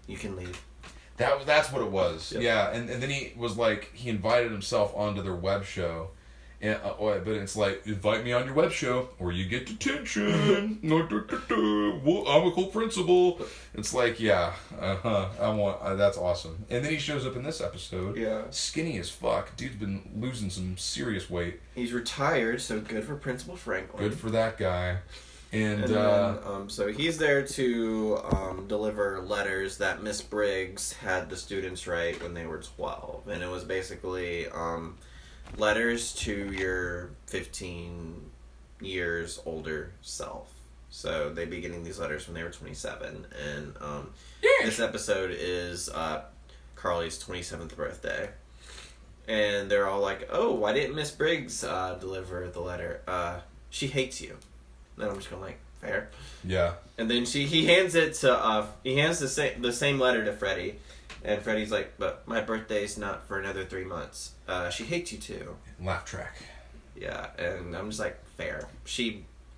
You can leave. That's what it was. Yep. Yeah, and then he was like, he invited himself onto their web show. And, but it's like, invite me on your web show or you get detention. Well, I'm a cool principal. It's like, yeah, that's awesome. And then he shows up in this episode. Yeah. Skinny as fuck. Dude's been losing some serious weight. He's retired, so good for Principal Franklin. Good for that guy. And then, so he's there to deliver letters that Miss Briggs had the students write when they were 12. And it was basically letters to your 15 years older self. So they'd be getting these letters when they were 27. And this episode is Carly's 27th birthday. And they're all like, oh, why didn't Miss Briggs deliver the letter? She hates you. Then I'm just going like, fair. Yeah. And then he hands it to he hands the same letter to Freddy, and Freddy's like, but my birthday's not for another 3 months. She hates you too. Laugh track. Yeah, and I'm just like, fair.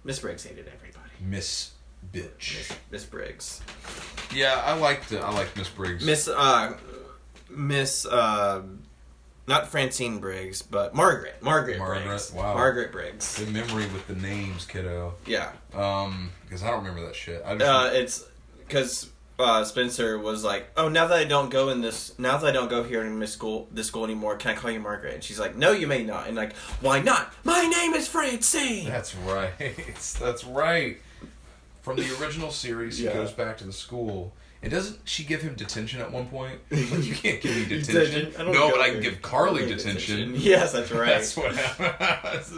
Miss Briggs hated everybody. Miss Bitch. Miss Briggs. Yeah, I liked Miss Briggs. Miss not Francine Briggs, but Margaret Briggs. Wow. Margaret Briggs. Good memory with the names, kiddo. Yeah. Because I don't remember that shit. It's because Spencer was like, "Oh, now that I don't go here in this school anymore, can I call you Margaret?" And she's like, "No, you may not." And like, "Why not? My name is Francine." That's right. That's right. From the original series, he goes back to the school. And doesn't she give him detention at one point? Like, you can't give me detention. No, but I can give Carly detention. Yes, that's right. That's what happens.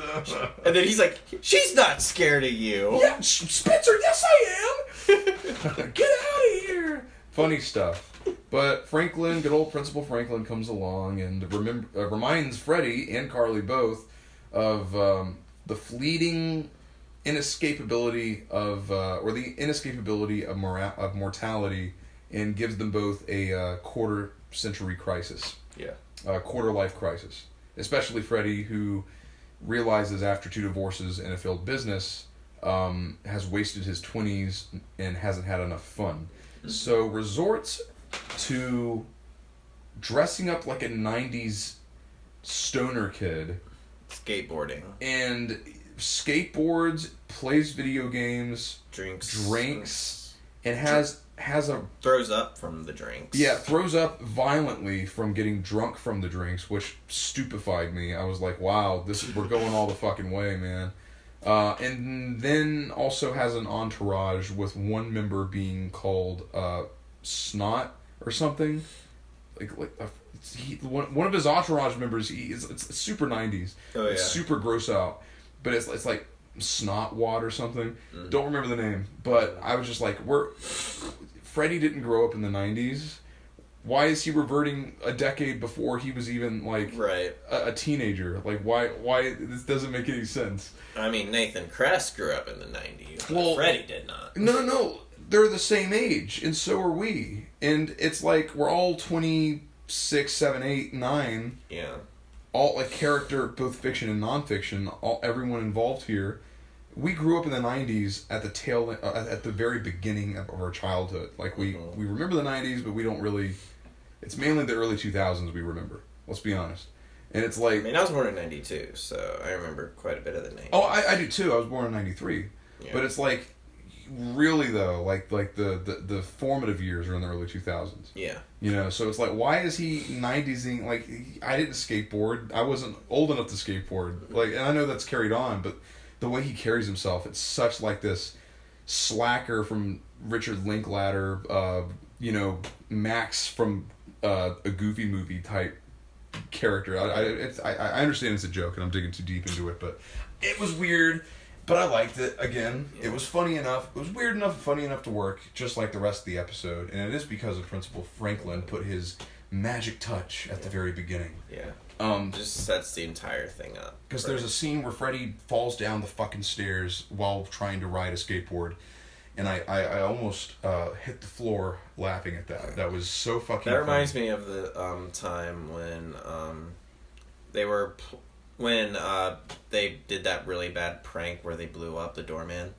And then he's like, she's not scared of you. Yeah, Spencer, yes I am. Get out of here. Funny stuff. But Franklin, good old Principal Franklin, comes along and reminds Freddy and Carly both of the fleeting inescapability of mortality, and gives them both a quarter-century crisis. Yeah. Quarter-life crisis. Especially Freddy, who realizes after 2 divorces and a failed business, has wasted his 20s and hasn't had enough fun. Mm-hmm. So resorts to dressing up like a 90s stoner kid. Skateboarding. And skateboards, plays video games, drinks, and has a... Throws up from the drinks. Yeah, throws up violently from getting drunk from the drinks, which stupefied me. I was like, wow, we're going all the fucking way, man. And then also has an entourage with one member being called Snot or something. One of his entourage members, it's super 90s. Oh, yeah. It's super gross out. But it's like Snotwad or something. Mm. Don't remember the name. But I was just like, Freddy didn't grow up in the 90s. Why is he reverting a decade before he was even like a teenager? Like why this doesn't make any sense. I mean, Nathan Kress grew up in the 90s. Well, Freddy did not. No. They're the same age, and so are we. And it's like we're all 26, 7, 8, 9. Yeah. All like character, both fiction and nonfiction. Everyone involved here. We grew up in the 90s at the at the very beginning of our childhood. Like we remember the 90s, but we don't really It's mainly the early 2000s we remember. Let's be honest. And it's like... I mean, I was born in 92, so I remember quite a bit of the 90s. Oh, I do too. I was born in 93. Yeah. But it's like, really though, like the formative years are in the early 2000s. Yeah. You know, so it's like, why is he 90s-ing? Like, I didn't skateboard. I wasn't old enough to skateboard. Like, and I know that's carried on, but the way he carries himself, it's such like this slacker from Richard Linklater, you know, Max from a Goofy movie type character. I understand it's a joke and I'm digging too deep into it, but it was weird, but I liked it. Again, it was funny enough. It was weird enough and funny enough to work, just like the rest of the episode, and it is because of Principal Franklin put his magic touch at the very beginning. Yeah. Just sets the entire thing up. Because there's a scene where Freddy falls down the fucking stairs while trying to ride a skateboard, and I almost hit the floor laughing at that. That was so fucking That reminds me of the time when they did that really bad prank where they blew up the doorman.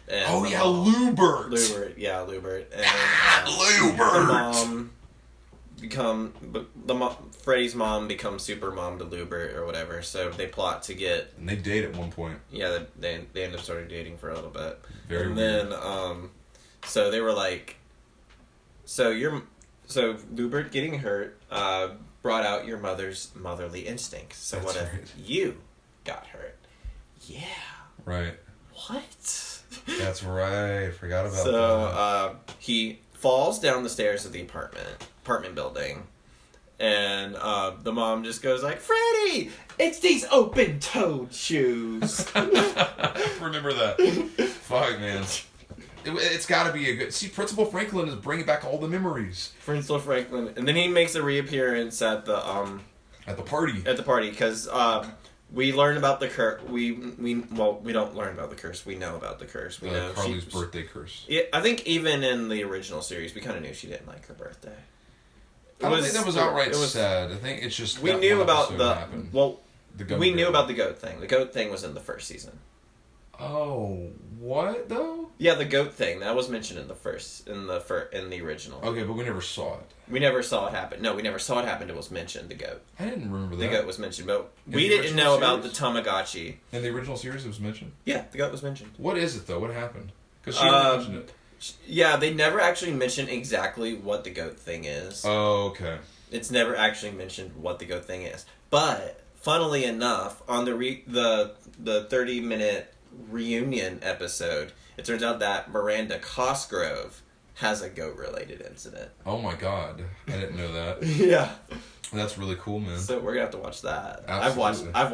And Lubert! Lubert. And Lubert! Freddy's mom becomes super mom to Lubert or whatever, so they plot to get... And they date at one point. Yeah, they end up starting dating for a little bit. Very and weird. Then, so they were like... So Lubert getting hurt brought out your mother's motherly instincts. So That's what if right. you got hurt? Yeah. Right. What? That's right. Forgot about that. So he falls down the stairs of the apartment building, and the mom just goes like, "Freddy, it's these open-toed shoes." Remember that. Fuck, man. It's got to be a good... See, Principal Franklin is bringing back all the memories. Principal Franklin, and then he makes a reappearance at the party. At the party, because we learn about the curse. We don't learn about the curse. We know about the curse. We know Carly's birthday curse. Yeah, I think even in the original series, we kind of knew she didn't like her birthday. I don't think that was outright sad. I think it's just we knew about we knew about the goat. goat thing. The goat thing was in the first season. Oh, what though? Yeah, the goat thing that was mentioned in the original. Okay, but we never saw it. We never saw it happen. No, we never saw it happen. It was mentioned. The goat. I didn't remember that. The goat was mentioned, but we didn't know about the Tamagotchi. In the original series, it was mentioned. Yeah, the goat was mentioned. What is it though? What happened? Because she didn't mention it. Yeah, they never actually mention exactly what the goat thing is. Oh, okay. It's never actually mentioned what the goat thing is. But funnily enough, on the 30-minute reunion episode, it turns out that Miranda Cosgrove has a goat-related incident. Oh my god, I didn't know that. Yeah, that's really cool, man. So we're gonna have to watch that. Absolutely. I've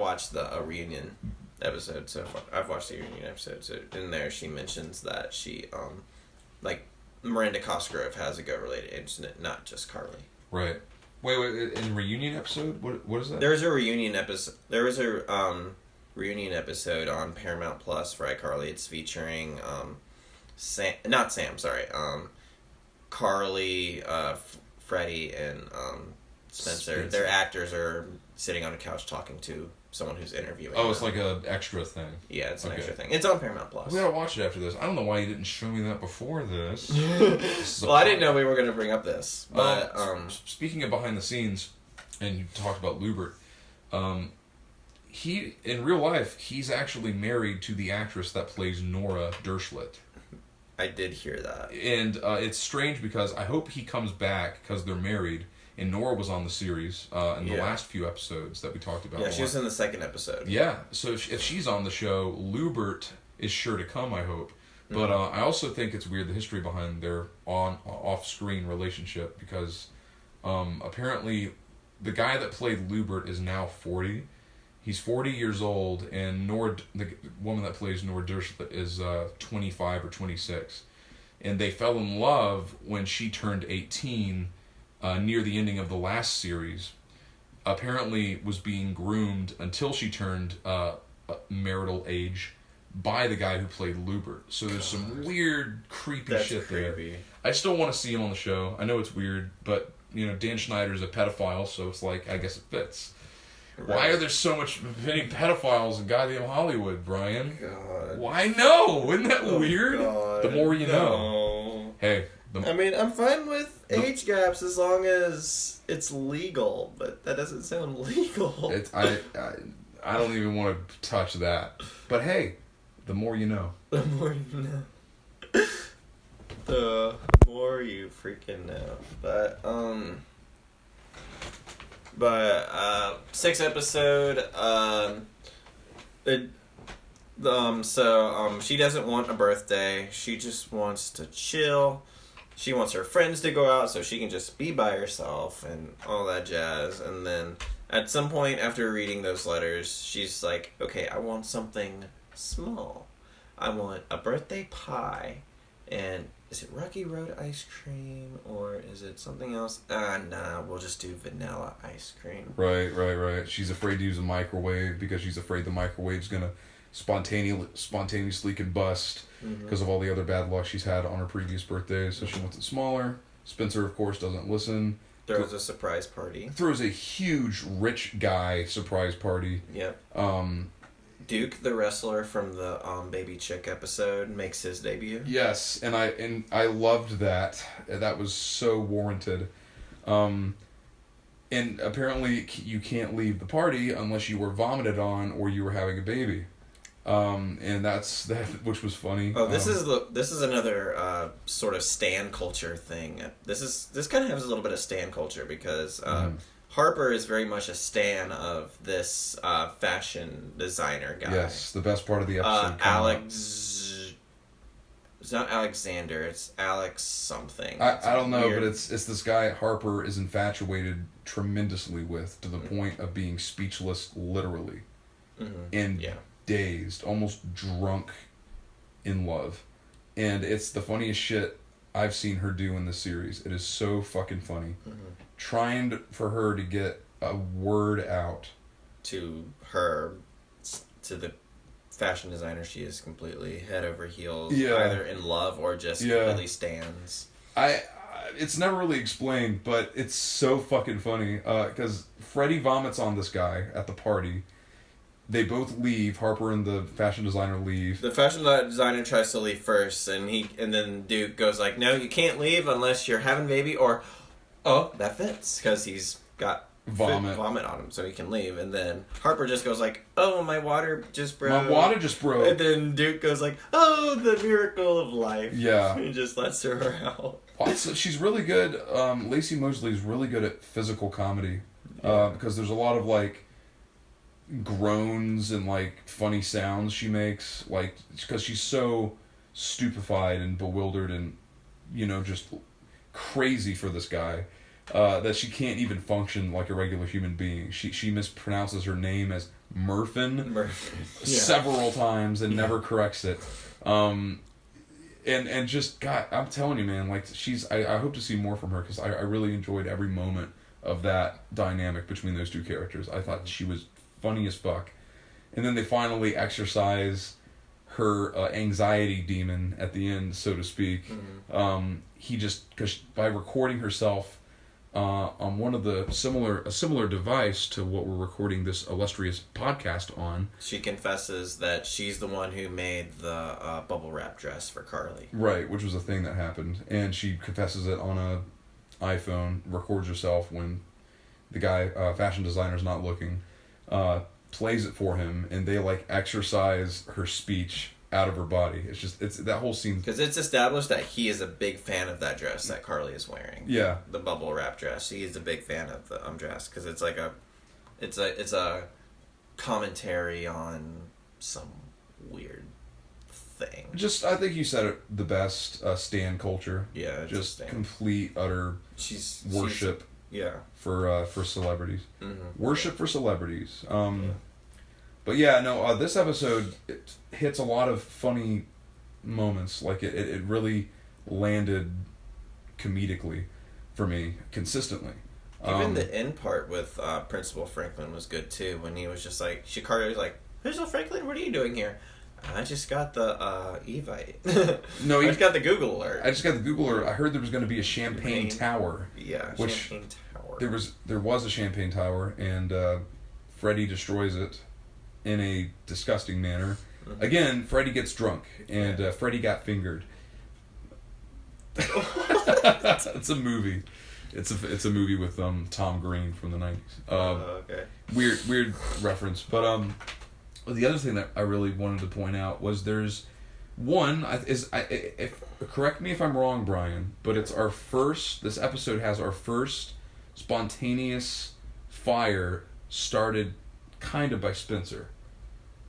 watched the reunion episode so far. I've watched the reunion episode. So in there, she mentions that she Miranda Cosgrove has a goat-related incident, not just Carly. Right. Wait. In the reunion episode, what is that? There was a reunion episode. There was a reunion episode on Paramount Plus for iCarly. It's featuring Carly, Freddy, and Spencer. Their actors are sitting on a couch talking to someone who's interviewing them. It's like an extra thing. Yeah, it's an extra thing. It's on Paramount Plus. We gotta watch it after this. I don't know why you didn't show me that before this. Well, I didn't know we were going to bring up this. But speaking of behind the scenes, and you talked about Lubert, he in real life he's actually married to the actress that plays Nora Dershlit. I did hear that, and it's strange because I hope he comes back because they're married. And Nora was on the series in the last few episodes that we talked about. Yeah, she was in the second episode. Yeah, so if she's on the show, Lubert is sure to come, I hope. But I also think it's weird the history behind their off-screen relationship because apparently the guy that played Lubert is now 40. He's 40 years old, and the woman that plays Nora Dershlit is 25 or 26. And they fell in love when she turned 18 near the ending of the last series. Apparently was being groomed until she turned marital age by the guy who played Lubert. So there's some weird, creepy shit there. I still want to see him on the show. I know it's weird, but Dan Schneider's a pedophile, so it's like, I guess it fits. Right. Why are there so many pedophiles in goddamn Hollywood, Brian? God. Why no? Isn't that weird? God. The more you know. Hey, I mean, I'm fine with age gaps as long as it's legal, but that doesn't sound legal. I don't even want to touch that. But hey, the more you know. The more you know. The more you freaking know. But 6th episode, she doesn't want a birthday. She just wants to chill. She wants her friends to go out so she can just be by herself and all that jazz. And then at some point after reading those letters, she's like, okay, I want something small. I want a birthday pie. And is it Rocky Road ice cream or is it something else? Nah, we'll just do vanilla ice cream. Right. She's afraid to use a microwave because she's afraid the microwave's going to spontaneously combust because of all the other bad luck she's had on her previous birthdays. So she wants it smaller. Spencer, of course, doesn't listen. Throws a surprise party. Throws a huge rich guy surprise party. Yep. Duke, the wrestler from the Baby Chick episode, makes his debut. Yes, and I loved that. That was so warranted. And apparently you can't leave the party unless you were vomited on or you were having a baby. And that's that, which was funny. Oh, this is another sort of stan culture thing. This kind of has a little bit of stan culture because Harper is very much a stan of this fashion designer guy. Yes, the best part of the episode. It's not Alexander. It's Alex something. I don't know, but it's this guy Harper is infatuated tremendously with to the point of being speechless, literally, and dazed, almost drunk, in love, and it's the funniest shit I've seen her do in this series. It is so fucking funny. Trying for her to get a word out to the fashion designer she is completely head over heels, either in love or just completely stands. It's never really explained, but it's so fucking funny because Freddy vomits on this guy at the party. They both leave. Harper and the fashion designer leave. The fashion designer tries to leave first, and then Duke goes like, "No, you can't leave unless you're having a baby," or "Oh, that fits," because he's got vomit on him, so he can leave. And then Harper just goes like, "Oh, my water just broke." And then Duke goes like, "Oh, the miracle of life." Yeah. He just lets her out. Also, she's really good. Lacey Moses is really good at physical comedy because there's a lot of like groans and like funny sounds she makes, like because she's so stupefied and bewildered and just crazy for this guy that she can't even function like a regular human being. She mispronounces her name as Murphin several times and never corrects it. And just God, I'm telling you, man, like I hope to see more from her because I really enjoyed every moment of that dynamic between those two characters. I thought she was funny as fuck. And then they finally exercise her anxiety demon at the end, so to speak. Because by recording herself on one of a similar device to what we're recording this illustrious podcast on, she confesses that she's the one who made the bubble wrap dress for Carly. Right, which was a thing that happened, and she confesses it on a iPhone, records herself when the guy fashion designer's not looking. Plays it for him, and they like exercise her speech out of her body. It's that whole scene because it's established that he is a big fan of that dress that Carly is wearing. Yeah, the bubble wrap dress. He is a big fan of the dress because it's like it's a commentary on some weird thing. I think you said it the best. Stan culture. Yeah, just complete utter worship. For celebrities. Worship for celebrities. But this episode it hits a lot of funny moments. Like it really landed comedically for me consistently. Even the end part with Principal Franklin was good too. When he was just like, Carly was like, "Principal Franklin, what are you doing here?" I just got the Evite. No, I just got the Google alert. I heard there was going to be a champagne tower. Yeah, champagne tower. There was a champagne tower, and Freddy destroys it in a disgusting manner. Again, Freddy gets drunk, and Freddy got fingered. It's a movie. It's a movie with Tom Green from the 90s. Okay. Weird reference, but the other thing that I really wanted to point out was there's one correct me if I'm wrong, Bryan, but it's our first. This episode has our first spontaneous fire started kind of by Spencer.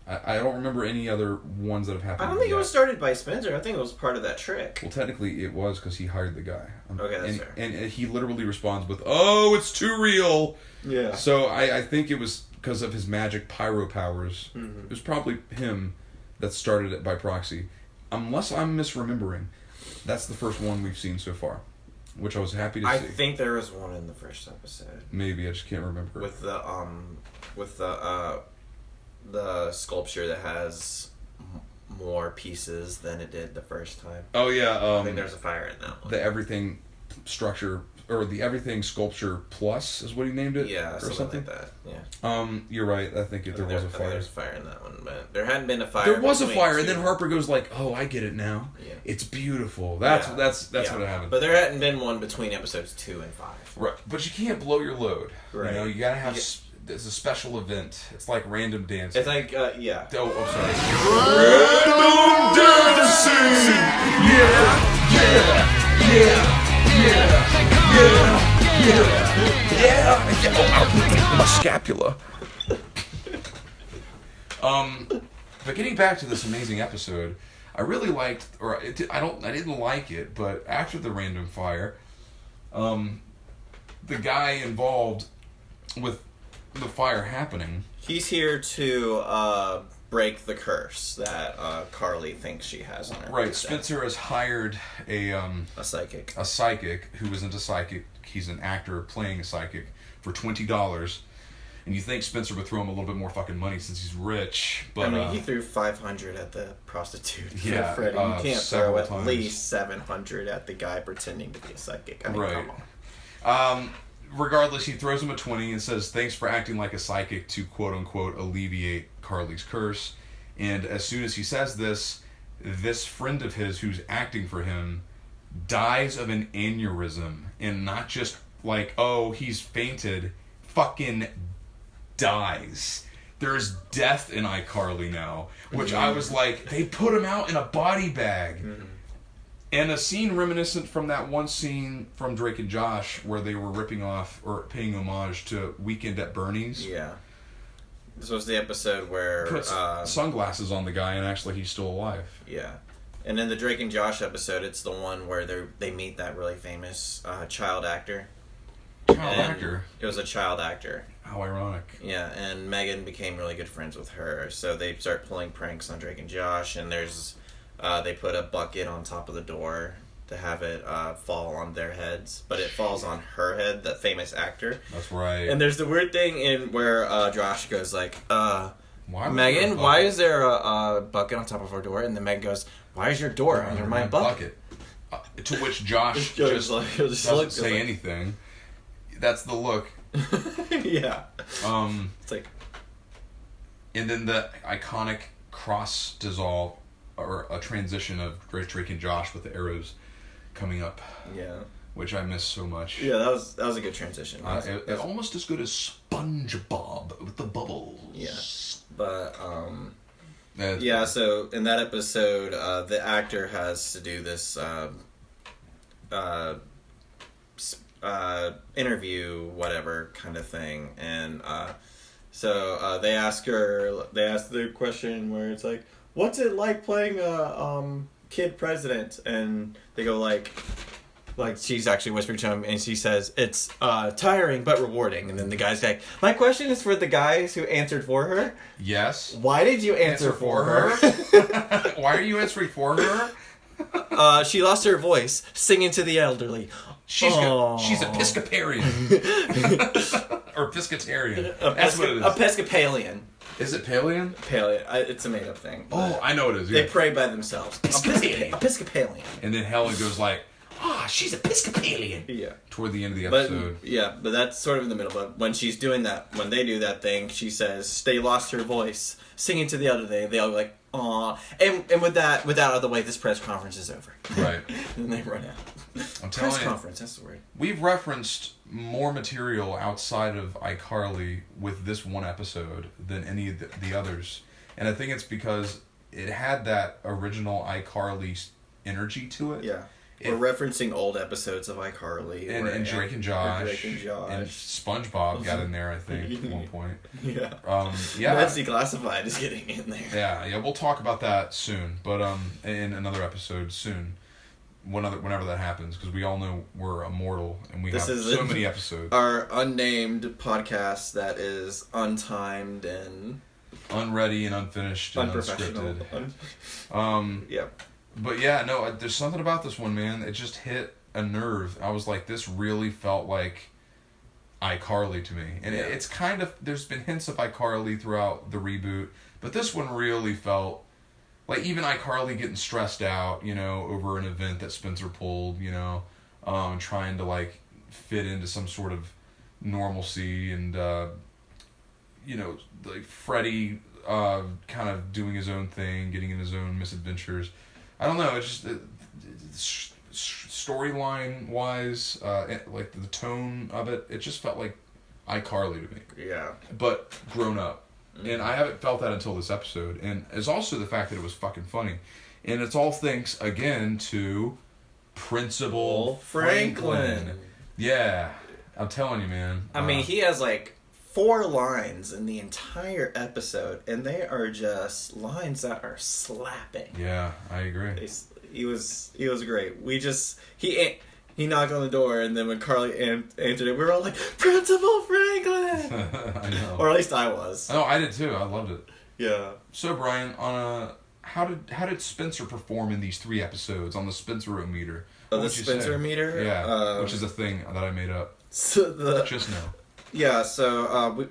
I don't remember any other ones that have happened. I don't think it was started by Spencer. I think it was part of that trick. Well, technically it was because he hired the guy. Okay, that's fair. And he literally responds with, "Oh, it's too real." Yeah. So I think it was because of his magic pyro powers. Mm-hmm. It was probably him that started it by proxy. Unless I'm misremembering. That's the first one we've seen so far, which I was happy to see. I think there was one in the first episode. Maybe, I just can't remember. With the sculpture that has more pieces than it did the first time. Oh yeah, I think there's a fire in that one. The everything structure, or the everything sculpture plus is what he named it. Yeah, or something like that. Yeah. You're right. I think there was a fire. There's a fire in that one, but there hadn't been a fire. There was a fire, two. and then Harper goes like, "Oh, I get it now. Yeah. It's beautiful." That's yeah. what happened. But there hadn't been one between episodes 2 and 5. Right, but you can't blow your load. Right. You gotta have. It's a special event. It's like random dancing. It's like yeah. Oh, I'm sorry. Random dancing. Yeah. Oh, my scapula. But getting back to this amazing episode, I really liked, I didn't like it, but after the random fire, the guy involved with the fire happening. He's here to break the curse that Carly thinks she has on her. Right. Spencer has hired a psychic. A psychic who isn't a psychic. He's an actor playing a psychic for $20. And you think Spencer would throw him a little bit more fucking money since he's rich, but I mean, he threw $500 at the prostitute for yeah, Freddy. You can't throw at times. least $700 at the guy pretending to be a psychic. I mean, right. Come on. Regardless, he throws him a 20 and says, "Thanks for acting like a psychic to quote-unquote alleviate Carly's curse." And as soon as he says this friend of his who's acting for him dies of an aneurysm. And not just like, oh, he's fainted, fucking dies. There's death in iCarly now. Which I was like, they put him out in a body bag. Mm-hmm. And a scene reminiscent from that one scene from Drake and Josh where they were ripping off or paying homage to Weekend at Bernie's. Yeah. This was the episode where... Puts sunglasses on the guy and actually he's still alive. Yeah. And in the Drake and Josh episode, it's the one where they meet that really famous child actor. Actor? It was a child actor. How ironic. Yeah, and Megan became really good friends with her. So they start pulling pranks on Drake and Josh, and there's... they put a bucket on top of the door to have it fall on their heads, but it falls on her head, the famous actor. That's right. And there's the weird thing in where Josh goes like, Megan, why is there a bucket on top of our door? And then Megan goes, why is your door under my bucket? To which Josh just doesn't say anything. That's the look. Yeah. It's like... And then the iconic cross dissolve, or a transition of Drake and Josh with the arrows coming up. Yeah. Which I miss so much. Yeah, that was a good transition. It almost as good as SpongeBob with the bubbles. Yeah. But, yeah, so in that episode, the actor has to do this interview, whatever kind of thing. And so they ask the question where it's like, what's it like playing a kid president? And they go like she's actually whispering to him, and she says, it's tiring but rewarding. And then the guy's like, my question is for the guys who answered for her. Yes. Why did you answer for her? Why are you answering for her? She lost her voice singing to the elderly. She's Episcoparian. Or Piscatarian. That's what it is. Episcopalian. Is it Palian? Palian. It's a made-up thing. Oh, I know it is. Yeah. They pray by themselves. Episcopalian. And then Helen goes like, she's Episcopalian. Yeah. Toward the end of the episode. But that's sort of in the middle. But when she's doing that, when they do that thing, she says, they lost her voice. Singing to the other day, they all go like, aw. And with that out of the way, this press conference is over. Right. And they run out. I'm telling Press you, conference, that's the word. we've referenced more material outside of iCarly with this one episode than any of the others. And I think it's because it had that original iCarly energy to it. Yeah. We're referencing old episodes of iCarly. And Drake and Josh. And SpongeBob got in there, I think, at one point. Yeah. Yeah. Nancy Classified is getting in there. Yeah, we'll talk about that soon. But in another episode soon. Whenever that happens, because we all know we're immortal and we have so many episodes. Our unnamed podcast that is untimed and unready and unfinished and unprofessional. Unscripted. Yeah. But yeah, no, there's something about this one, man. It just hit a nerve. I was like, this really felt like iCarly to me. And it's kind of, there's been hints of iCarly throughout the reboot, but this one really felt like even iCarly getting stressed out, over an event that Spencer pulled, trying to like fit into some sort of normalcy and, like Freddy kind of doing his own thing, getting in his own misadventures. I don't know, it's just storyline wise, like the tone of it, it just felt like iCarly to me. Yeah. But grown up. And I haven't felt that until this episode. And it's also the fact that it was fucking funny. And it's all thanks, again, to Principal Franklin. Yeah. I'm telling you, man. I mean, he has like 4 lines in the entire episode. And they are just lines that are slapping. Yeah, I agree. He was great. He knocked on the door, and then when Carly answered it, we were all like, Principal Franklin! I know. Or at least I was. Oh, I did too. I loved it. Yeah. So, Bryan, how did Spencer perform in these 3 episodes on the Spencer-o-meter? The Spencer-o-meter? Yeah, which is a thing that I made up. Just now. Yeah, so,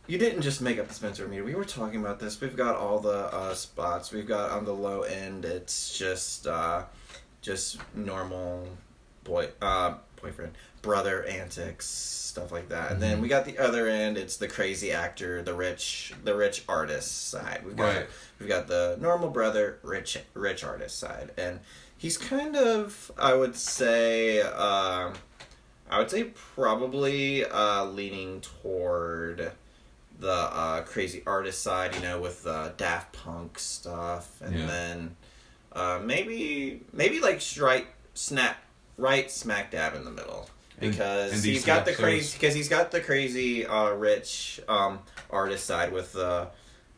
you didn't just make up the Spencer-o-meter. We were talking about this. We've got all the spots. We've got on the low end, it's just normal boyfriend, brother antics, stuff like that. And then we got the other end, it's the crazy actor, the rich artist side. We've got the normal brother, rich artist side. And he's kind of, I would say probably leaning toward the crazy artist side, with Daft Punk stuff, and then maybe like right smack dab in the middle, because he's got the crazy rich artist side with the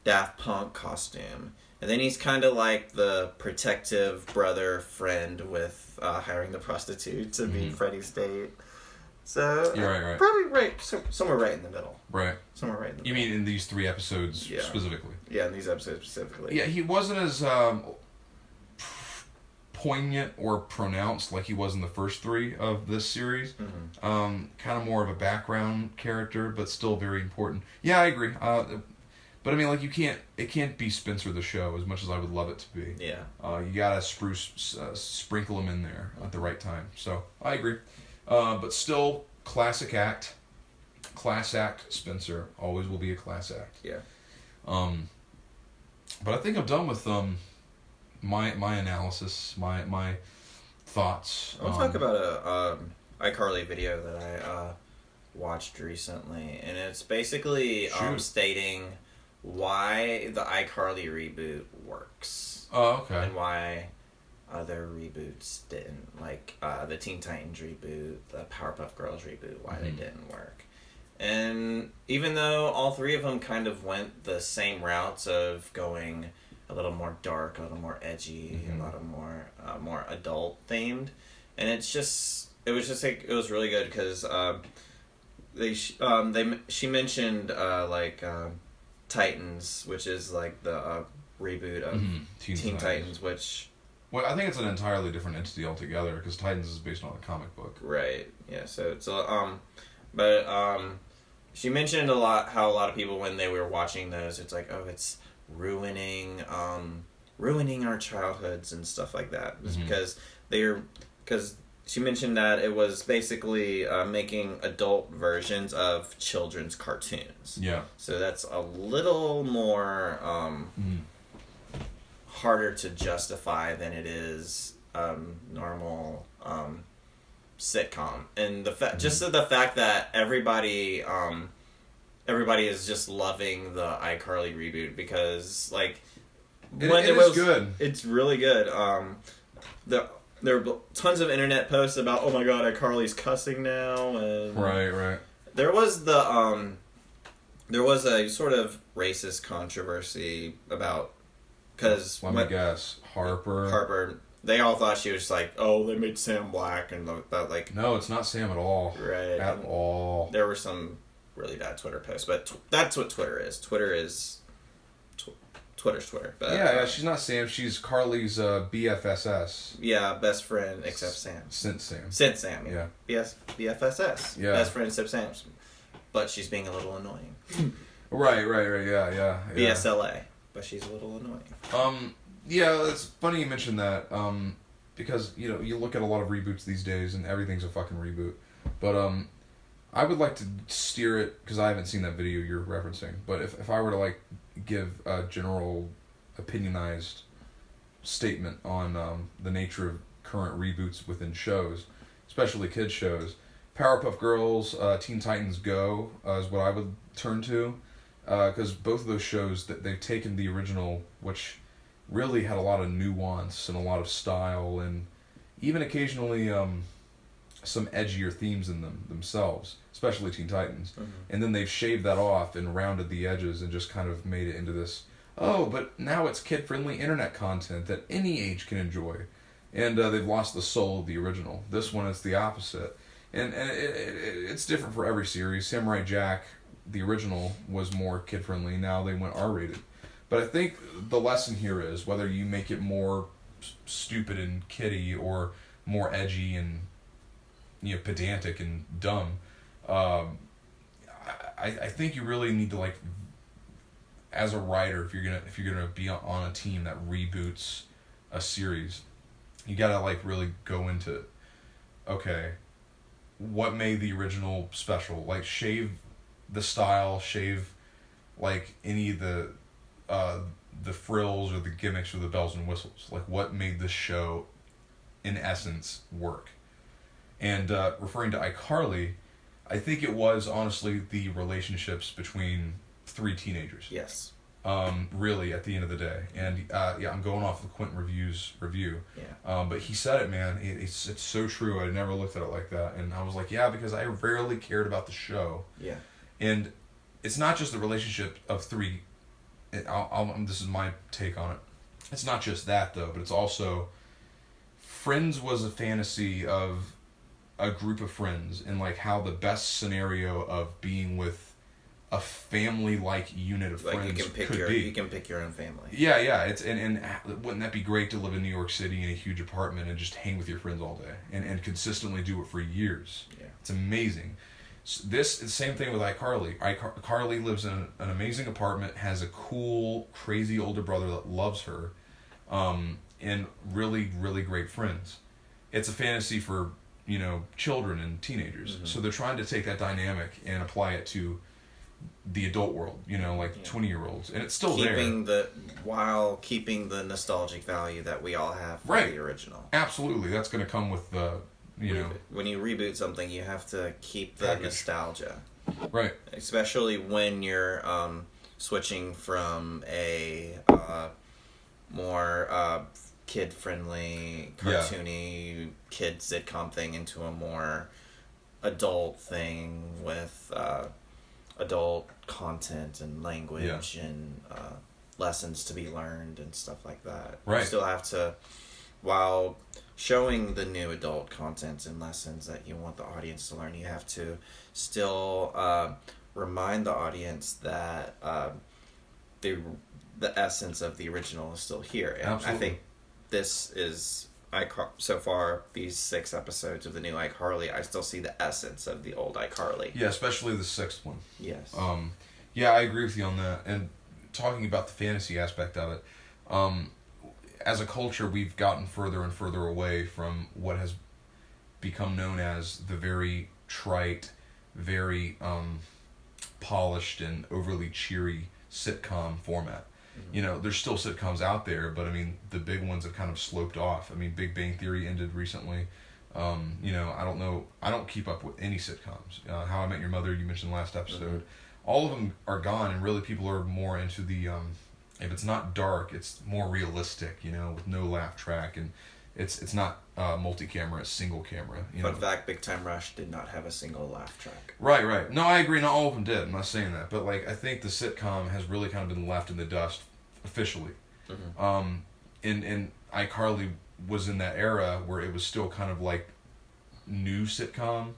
Daft Punk costume, and then he's kind of like the protective brother friend with hiring the prostitute to be Freddy's date. So you're right. Probably right, somewhere right in the middle. Right. Somewhere right in the middle. You mean in these 3 episodes specifically? Yeah, in these episodes specifically. Yeah, he wasn't as poignant or pronounced like he was in the first 3 of this series. Kind of more of a background character, but still very important. Yeah, I agree. But I mean, like, it can't be Spencer the show as much as I would love it to be. Yeah. You gotta sprinkle him in there at the right time. So I agree. But still, class act Spencer always will be a class act. Yeah. But I think I'm done with my analysis, my thoughts. I'll talk about a iCarly video that I watched recently, and it's basically stating why the iCarly reboot works. Oh, okay. And why other reboots didn't, like the Teen Titans reboot, the Powerpuff Girls reboot, why they didn't work. And even though all 3 of them kind of went the same routes of going a little more dark, a little more edgy, a lot of more adult themed, and it was really good because she mentioned Titans, which is like the reboot of Teen Titans, which. Well, I think it's an entirely different entity altogether because Titans is based on a comic book. Right. Yeah. So it's she mentioned how a lot of people, when they were watching those, it's like, oh, it's ruining our childhoods and stuff like that. It's because she mentioned that it was basically making adult versions of children's cartoons. Yeah. So that's a little more harder to justify than it is normal sitcom. And just the fact that everybody is just loving the iCarly reboot because like it was good. It's really good. There were tons of internet posts about, oh my god, iCarly's cussing now, and right. There was a sort of racist controversy about because let me guess, Harper. They all thought she was like, oh, they made Sam black, and that like no, it's not Sam at all. Right at all. There were some really bad Twitter posts, but that's what Twitter is. Twitter's Twitter. But, yeah, she's not Sam. She's Carly's BFSS. Yeah, best friend except Sam. Since Sam. Yeah. BFSS. Yeah. Best friend except Sam. But she's being a little annoying. Right. Yeah. BSLA. But she's a little annoying. Yeah, it's funny you mentioned that. Because you look at a lot of reboots these days, and everything's a fucking reboot. But I would like to steer it because I haven't seen that video you're referencing. But if I were to like give a general opinionized statement on the nature of current reboots within shows, especially kids shows, Powerpuff Girls, Teen Titans Go is what I would turn to, because both of those shows that they've taken the original, which really had a lot of nuance and a lot of style and even occasionally some edgier themes in themselves, especially Teen Titans. Mm-hmm. And then they've shaved that off and rounded the edges and just kind of made it into this, but now it's kid-friendly internet content that any age can enjoy. And they've lost the soul of the original. This one is the opposite. And it's different for every series. Samurai Jack, the original, was more kid-friendly. Now they went R-rated. But I think the lesson here is whether you make it more stupid and kiddie or more edgy and pedantic and dumb, I think you really need to, like, as a writer, if you're gonna be on a team that reboots a series, you gotta like really go into, okay, what made the original special? Like, shave the style, shave like any of the frills or the gimmicks or the bells and whistles. Like, what made the show in essence work? And referring to iCarly, I think it was honestly the relationships between three teenagers. Yes. Really, at the end of the day. And I'm going off the Quinton review. Yeah. But he said it, man. It's so true. I never looked at it like that. And I was like, yeah, because I rarely cared about the show. Yeah. And it's not just the relationship of three. This is my take on it. It's not just that, though, but it's also Friends was a fantasy of a group of friends and like how the best scenario of being with a family-like unit of friends could be. You can pick your own family. Yeah. It's and wouldn't that be great to live in New York City in a huge apartment and just hang with your friends all day and consistently do it for years? Yeah. It's amazing. This is the same thing with iCarly. iCarly lives in an amazing apartment, has a cool, crazy older brother that loves her, and really, really great friends. It's a fantasy for, children and teenagers. Mm-hmm. So they're trying to take that dynamic and apply it to the adult world, 20-year-olds. And it's still while keeping the nostalgic value that we all have for the original. Absolutely. That's going to come with the, When you reboot something, you have to keep the nostalgia. Right. Especially when you're switching from a more kid-friendly, cartoony, kid sitcom thing into a more adult thing with adult content and language and lessons to be learned and stuff like that. Right. You still have to, while showing the new adult content and lessons that you want the audience to learn, you have to still remind the audience that the essence of the original is still here. And absolutely. I think this is, so far, these 6 episodes of the new iCarly, I still see the essence of the old iCarly. Yeah, especially the 6th one. Yes. Yeah, I agree with you on that. And talking about the fantasy aspect of it, as a culture, we've gotten further and further away from what has become known as the very trite, very polished and overly cheery sitcom format. You know, there's still sitcoms out there, but I mean, the big ones have kind of sloped off. I mean, Big Bang Theory ended recently. You know, I don't keep up with any sitcoms. How I Met Your Mother, you mentioned last episode. All of them are gone, and really people are more into the, if it's not dark, it's more realistic, you know, with no laugh track, and it's not multi-camera, it's single camera. Fun fact, Big Time Rush did not have a single laugh track. Right. No, I agree, not all of them did, I'm not saying that, but like, I think the sitcom has really kind of been left in the dust, officially. And iCarly was in that era where it was still kind of like new sitcom,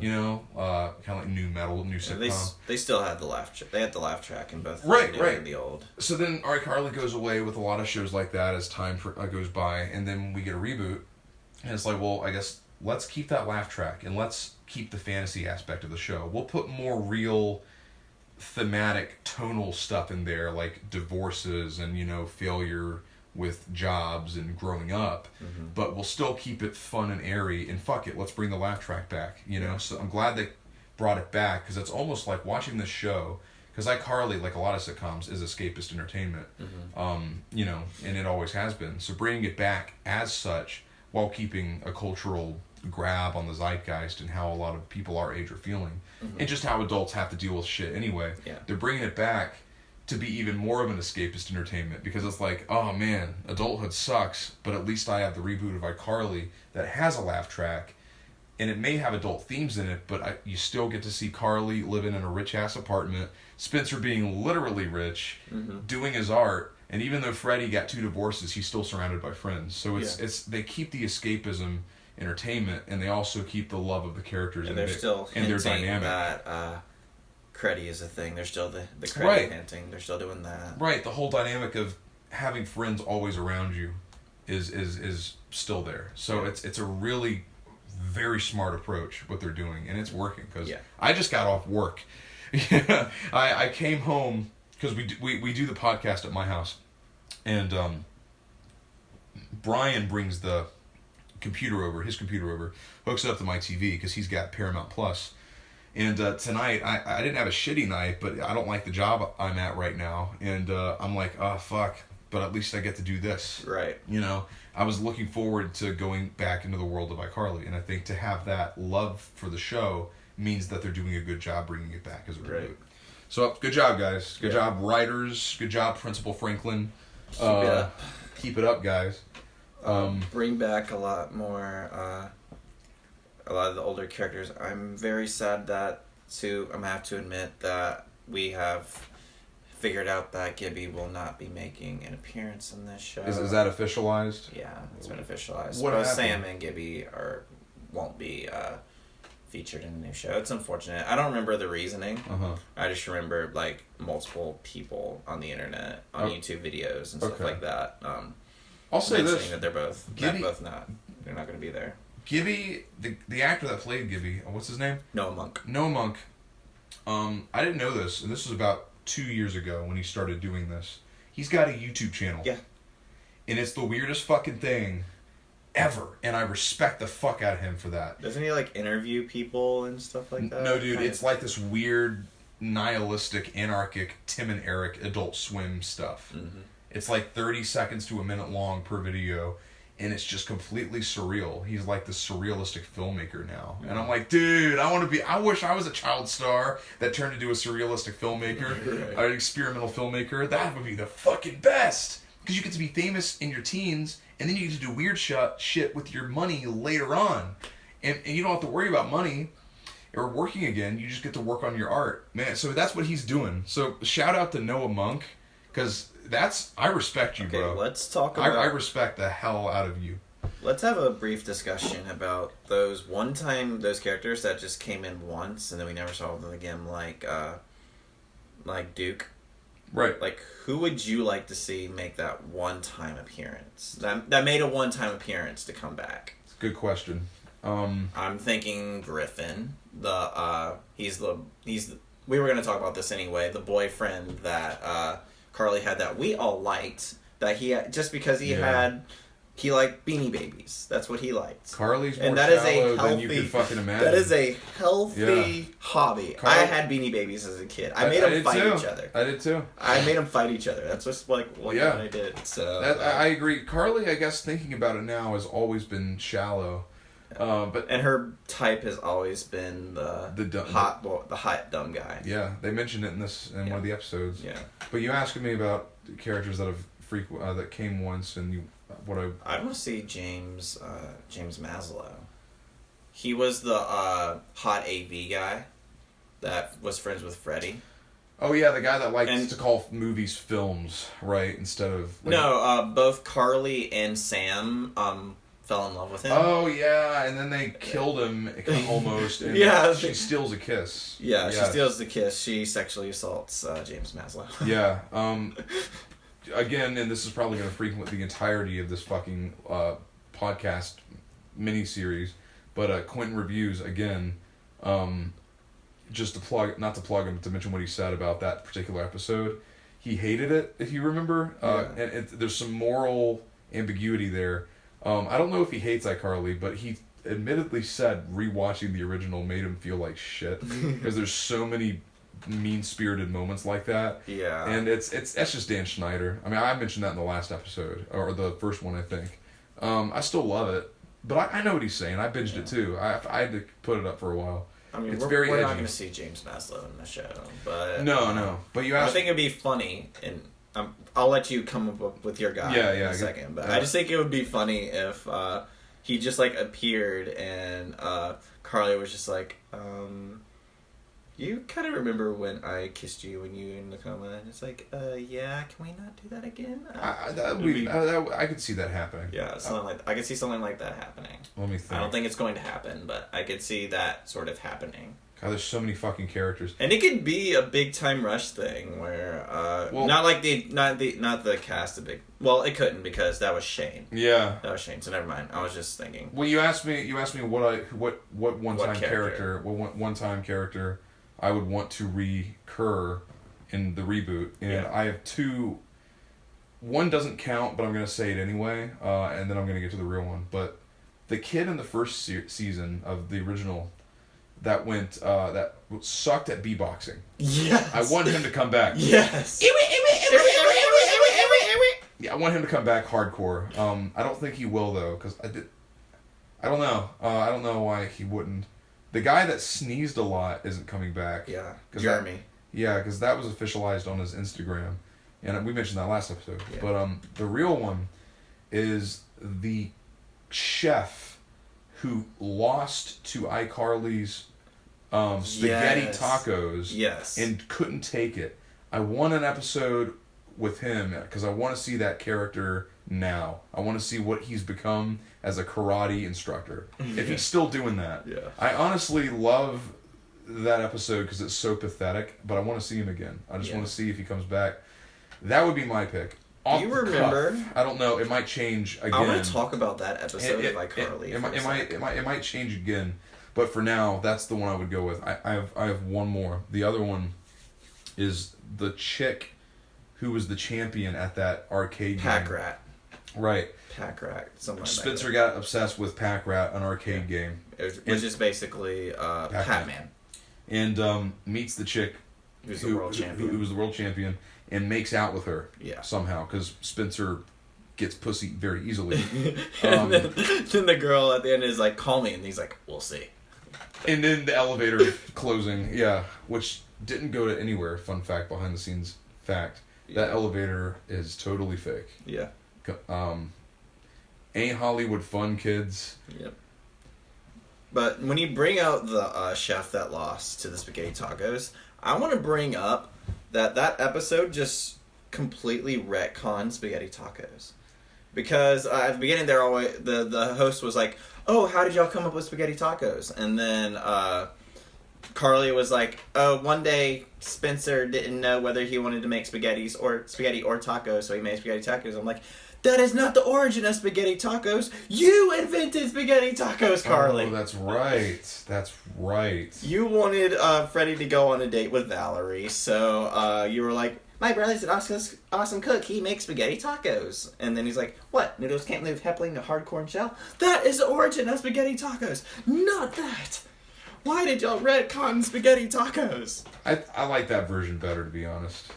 you know, kind of like new metal, new sitcom. They still had the laugh track. They had the laugh track in both right. and the old. So then iCarly goes away with a lot of shows like that as time goes by, and then we get a reboot, and it's like, well, I guess let's keep that laugh track and let's keep the fantasy aspect of the show. We'll put more real thematic tonal stuff in there, like divorces and, you know, failure with jobs and growing up, but we'll still keep it fun and airy, and fuck it, let's bring the laugh track back, you know. So I'm glad they brought it back, because it's almost like watching this show, because iCarly, like a lot of sitcoms, is escapist entertainment, you know, and it always has been. So bringing it back as such while keeping a cultural grab on the zeitgeist and how a lot of people our age are feeling, and just how adults have to deal with shit anyway. They're bringing it back to be even more of an escapist entertainment, because it's like, oh man, adulthood sucks, but at least I have the reboot of iCarly that has a laugh track, and it may have adult themes in it, but you still get to see Carly living in a rich ass apartment, Spencer being literally rich, doing his art, and even though Freddy got 2 divorces, he's still surrounded by friends. So it's they keep the escapism entertainment, and they also keep the love of the characters, and they're still and their hinting dynamic. That cruddy is a thing. They're still the cruddy hinting. They're still doing that. Right. The whole dynamic of having friends always around you is still there. So it's a really very smart approach what they're doing, and it's working, because I just got off work. I came home because we do the podcast at my house, and Bryan brings his computer over, hooks it up to my TV because he's got Paramount Plus. And tonight, I didn't have a shitty night, but I don't like the job I'm at right now. And I'm like, oh, fuck, but at least I get to do this. Right. You know, I was looking forward to going back into the world of iCarly. And I think to have that love for the show means that they're doing a good job bringing it back as a reboot. So, good job, guys. Good job, writers. Good job, Principal Franklin. Keep it up, guys. Bring back a lot more... a lot of the older characters. I'm very sad that I'm gonna have to admit that we have figured out that Gibby will not be making an appearance in this show. Is that officialized? Yeah, it's been officialized. What Both happened? Sam and Gibby won't be featured in the new show. It's unfortunate. I don't remember the reasoning. I just remember like multiple people on the internet, on YouTube videos and stuff like that. I'll say this: that they're not going to be there. Gibby, the actor that played Gibby, what's his name? Noah Munk. I didn't know this, and this was about 2 years ago when he started doing this. He's got a YouTube channel. Yeah. And it's the weirdest fucking thing ever, and I respect the fuck out of him for that. Doesn't he like interview people and stuff like that? No, dude, it's like this weird, nihilistic, anarchic Tim and Eric Adult Swim stuff. It's like 30 seconds to a minute long per video, and it's just completely surreal. He's like the surrealistic filmmaker now. And I'm like, dude, I wish I was a child star that turned into a surrealistic filmmaker, an experimental filmmaker. That would be the fucking best. Because you get to be famous in your teens, and then you get to do weird shit with your money later on. And you don't have to worry about money or working again. You just get to work on your art. Man, so that's what he's doing. So shout out to Noah Munk, because I respect you, bro. Let's talk about... I respect the hell out of you. Let's have a brief discussion about those characters that just came in once and then we never saw them again, like Duke. Right. Like, who would you like to see make that one-time appearance? That made a one-time appearance to come back. Good question. I'm thinking Griffin. We were going to talk about this anyway. The boyfriend that Carly had that we all liked, that he had, just because he He liked Beanie Babies. That's what he liked. Carly's more and that shallow is a healthy, than you could fucking imagine. That is a healthy hobby. I had Beanie Babies as a kid. I made them fight each other. I did too. I made them fight each other. That's just like what I did. So I agree. Carly, I guess, thinking about it now, has always been shallow. And her type has always been the hot dumb guy. Yeah, they mentioned it in one of the episodes. Yeah. But you asking me about characters that have that came once, and I want to see James Maslow. He was the hot AV guy that was friends with Freddy. Oh yeah, the guy that likes to call movies films, right? Instead of both Carly and Sam fell in love with him. Oh yeah, and then they killed him almost. And she steals a kiss. Yeah, she steals the kiss. She sexually assaults James Maslow. Yeah. Again, and this is probably going to frequent the entirety of this fucking podcast mini-series, but Quinton reviews, again, just to plug, not to plug him, to mention what he said about that particular episode. He hated it, if you remember, and there's some moral ambiguity there. I don't know if he hates iCarly, but he admittedly said rewatching the original made him feel like shit, because there's so many mean-spirited moments like that. Yeah. And that's just Dan Schneider. I mean, I mentioned that in the last episode, or the first one, I think. I still love it, but I know what he's saying. I binged it too. I had to put it up for a while. I mean, it's we're not going to see James Maslow in the show, but no. But you asked. I think it'd be funny, and I'll let you come up with your guy in a second. But I just think it would be funny if he just like appeared and Carly was just like, you kind of remember when I kissed you when you were in the coma? And it's like, yeah, can we not do that again? I could see that happening. Yeah, I could see something like that happening. Let me think. I don't think it's going to happen, but I could see that sort of happening. God, there's so many fucking characters, and it could be a big time rush thing where, not the cast a big. Well, it couldn't because that was Shane. Yeah, that was Shane. So never mind. I was just thinking. Well, you asked me what one time character I would want to recur in the reboot, and I have two. One doesn't count, but I'm going to say it anyway, and then I'm going to get to the real one. But the kid in the first season of the original that sucked at beatboxing. Yes. I want him to come back. Yes. Yeah, I want him to come back hardcore. I don't think he will though, because I don't know. I don't know why he wouldn't. The guy that sneezed a lot isn't coming back. Yeah, Jeremy. Because that was officialized on his Instagram. And we mentioned that last episode. Yeah. But the real one is the chef who lost to iCarly's spaghetti tacos and couldn't take it. I want an episode with him because I want to see that character now. I want to see what he's become as a karate instructor. If he's still doing that. Yeah. I honestly love that episode because it's so pathetic, but I want to see him again. I just want to see if he comes back. That would be my pick. Do you remember? I don't know. It might change again. I want to talk about that episode of iCarly. It might change again, but for now, that's the one I would go with. I have one more. The other one is the chick who was the champion at that arcade game. Pack Rat. Right. Pack Rat. Something like Spencer that. got obsessed with Pack Rat, an arcade game. Which is basically Pac-Man. And meets the chick who's the world champion. Who was the world champion. And makes out with her somehow because Spencer gets pussy very easily. And then the girl at the end is like, "Call me," and he's like, "We'll see." And then the elevator closing, which didn't go to anywhere. Fun fact, behind the scenes fact, that elevator is totally fake. Yeah. Ain't Hollywood fun, kids? Yep. But when you bring out the chef that lost to the spaghetti tacos, I want to bring up that episode just completely retconned spaghetti tacos. Because at the beginning, the host was like, "Oh, how did y'all come up with spaghetti tacos?" And then Carly was like, "Oh, one day Spencer didn't know whether he wanted to make spaghetti or tacos, so he made spaghetti tacos." I'm like, that is not the origin of spaghetti tacos. You invented spaghetti tacos, Carly. Oh, that's right. That's right. You wanted Freddy to go on a date with Valerie, so you were like, my brother's an awesome cook. He makes spaghetti tacos. And then he's like, what? Noodles can't live happily in a hard corn shell? That is the origin of spaghetti tacos. Not that. Why did y'all retcon spaghetti tacos? I like that version better, to be honest.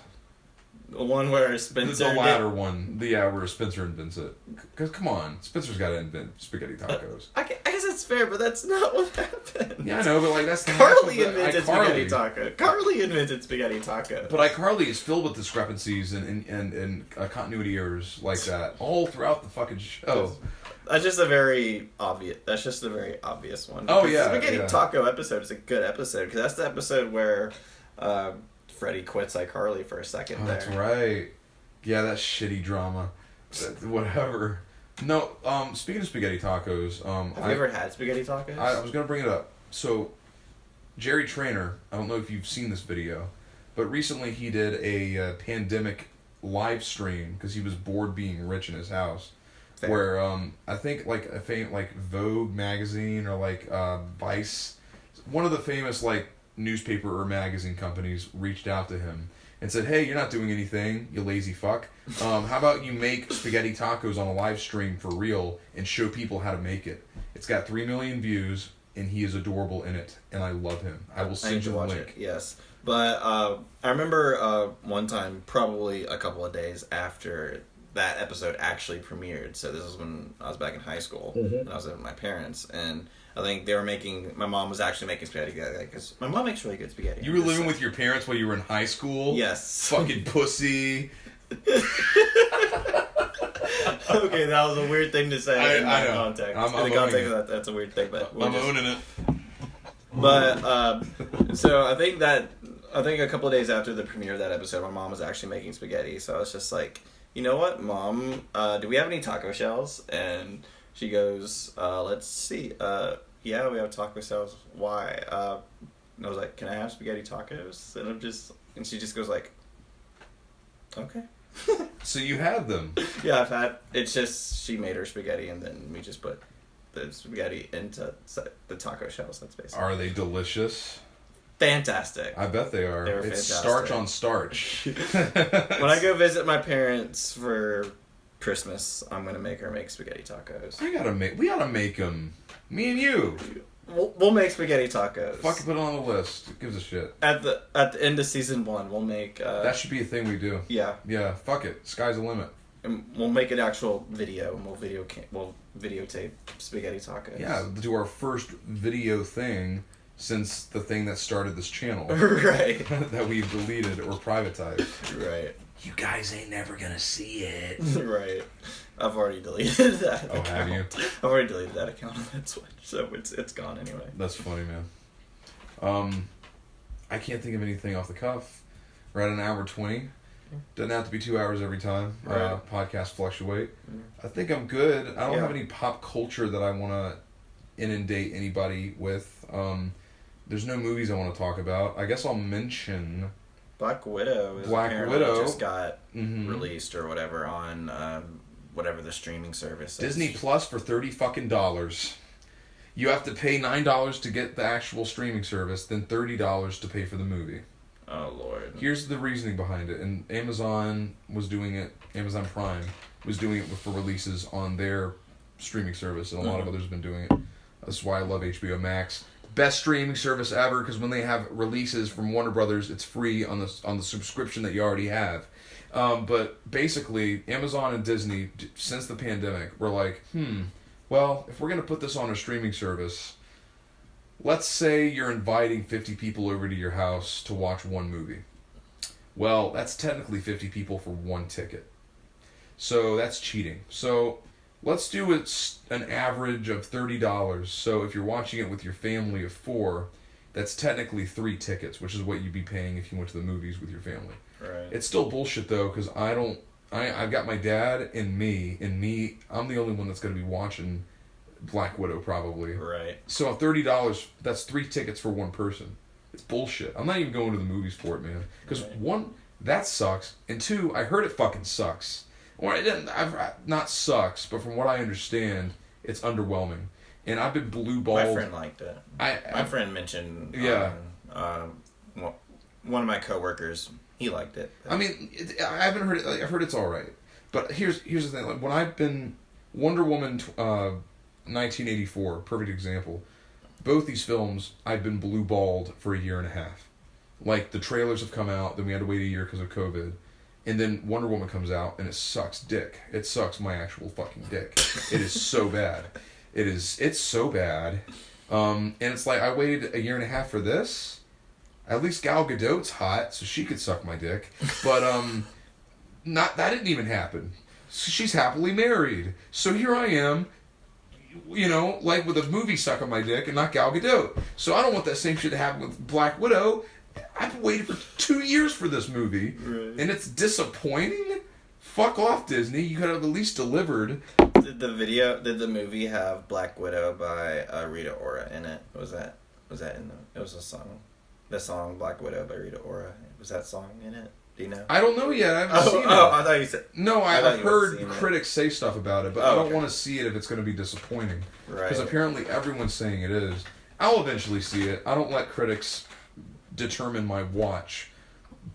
The one where Spencer... The latter one. Where Spencer invents it. Because, come on, Spencer's got to invent spaghetti tacos. I guess that's fair, but that's not what happened. Yeah, I know, but like that's the Carly invented spaghetti taco. Carly invented spaghetti taco. But iCarly is filled with discrepancies and continuity errors like that all throughout the fucking show. That's just a very obvious one. Oh yeah, the spaghetti taco episode is a good episode because that's the episode where Freddy quits iCarly for a second. Oh, that's right. Yeah, that shitty drama. Whatever. No, speaking of spaghetti tacos, have you ever had spaghetti tacos? I was gonna bring it up. So, Jerry Trainer, I don't know if you've seen this video, but recently he did a pandemic live stream because he was bored being rich in his house. Fair. Where I think like Vogue magazine or like Vice, one of the famous like newspaper or magazine companies reached out to him and said, hey, you're not doing anything, you lazy fuck. How about you make spaghetti tacos on a live stream for real and show people how to make it? It's got 3 million views and he is adorable in it and I love him. I will send you the link. It, yes. But I remember one time, probably a couple of days after that episode actually premiered. So this is when I was back in high school and I was with my parents, and I think my mom was actually making spaghetti because my mom makes really good spaghetti. You were living with your parents while you were in high school? Yes. Fucking pussy. Okay, that was a weird thing to say in that context. In the context of that's a weird thing, but I'm owning it. But so I think a couple of days after the premiere of that episode, my mom was actually making spaghetti. So I was just like, you know what, Mom? Do we have any taco shells? And she goes, let's see. Yeah, we have taco shells. Why? And I was like, can I have spaghetti tacos? And she just goes like, okay. So you had them? Yeah, I've had. It's just she made her spaghetti, and then we just put the spaghetti into the taco shells. That's basically. Are they delicious? Fantastic. I bet they are. It's fantastic. Starch on starch. When I go visit my parents for Christmas, I'm gonna make her make spaghetti tacos. We gotta make them. Me and you. We'll make spaghetti tacos. Fucking put it on the list. It gives a shit. At the end of season 1, we'll make. That should be a thing we do. Yeah. Yeah. Fuck it. Sky's the limit. And we'll make an actual video, and we'll videotape spaghetti tacos. Yeah, do our first video thing since the thing that started this channel. Right. That we've deleted or privatized. Right. You guys ain't never gonna see it. Right. I've already deleted that account. Have you? I've already deleted that account on that Switch, so it's gone anyway. That's funny, man. I can't think of anything off the cuff. We're at an hour 20. Doesn't have to be 2 hours every time. Right. Podcasts fluctuate. I think I'm good. I don't have any pop culture that I want to inundate anybody with. There's no movies I want to talk about. I guess I'll mention Black Widow just got released or whatever on whatever the streaming service is. Disney Plus for $30. You have to pay $9 to get the actual streaming service, then $30 to pay for the movie. Oh Lord. Here's the reasoning behind it. And Amazon was doing it, Amazon Prime was doing it for releases on their streaming service, and a lot of others have been doing it. That's why I love HBO Max. Best streaming service ever, because when they have releases from Warner Brothers, it's free on the subscription that you already have. But basically, Amazon and Disney, since the pandemic, were like, well, if we're going to put this on a streaming service, let's say you're inviting 50 people over to your house to watch one movie. Well, that's technically 50 people for one ticket. So that's cheating. So let's do an average of $30. So if you're watching it with your family of 4, that's technically 3 tickets, which is what you'd be paying if you went to the movies with your family. Right. It's still bullshit though, because I've got my dad and me, I'm the only one that's going to be watching Black Widow probably. Right. So $30, that's 3 tickets for one person. It's bullshit. I'm not even going to the movies for it, man. Because one, that sucks, and 2, I heard it fucking sucks. Or it didn't. Not sucks, but from what I understand, it's underwhelming. And I've been blue balled. My friend liked it. My friend mentioned. one of my coworkers, he liked it. I mean, I haven't heard it. I've heard it's all right. But here's the thing. Like, when I've been Wonder Woman 1984, perfect example. Both these films, I've been blue-balled for a year and a half. Like, the trailers have come out, then we had to wait a year because of COVID. And then Wonder Woman comes out, and it sucks dick. It sucks my actual fucking dick. It is so bad. It's so bad. And it's like, I waited a year and a half for this. At least Gal Gadot's hot, so she could suck my dick. But, that didn't even happen. So she's happily married. So here I am, like with a movie sucking my dick and not Gal Gadot. So I don't want that same shit to happen with Black Widow. I've waited for 2 years for this movie, right. And it's disappointing? Fuck off, Disney. You could have at least delivered. Did the movie have Black Widow by Rita Ora in it? Was that in it was a song. The song Black Widow by Rita Ora. Was that song in it? Do you know? I don't know yet. I haven't seen it. I thought you said... No, I've heard critics say stuff about it, but I don't want to see it if it's going to be disappointing. Right. Because apparently everyone's saying it is. I'll eventually see it. I don't let critics determine my watch.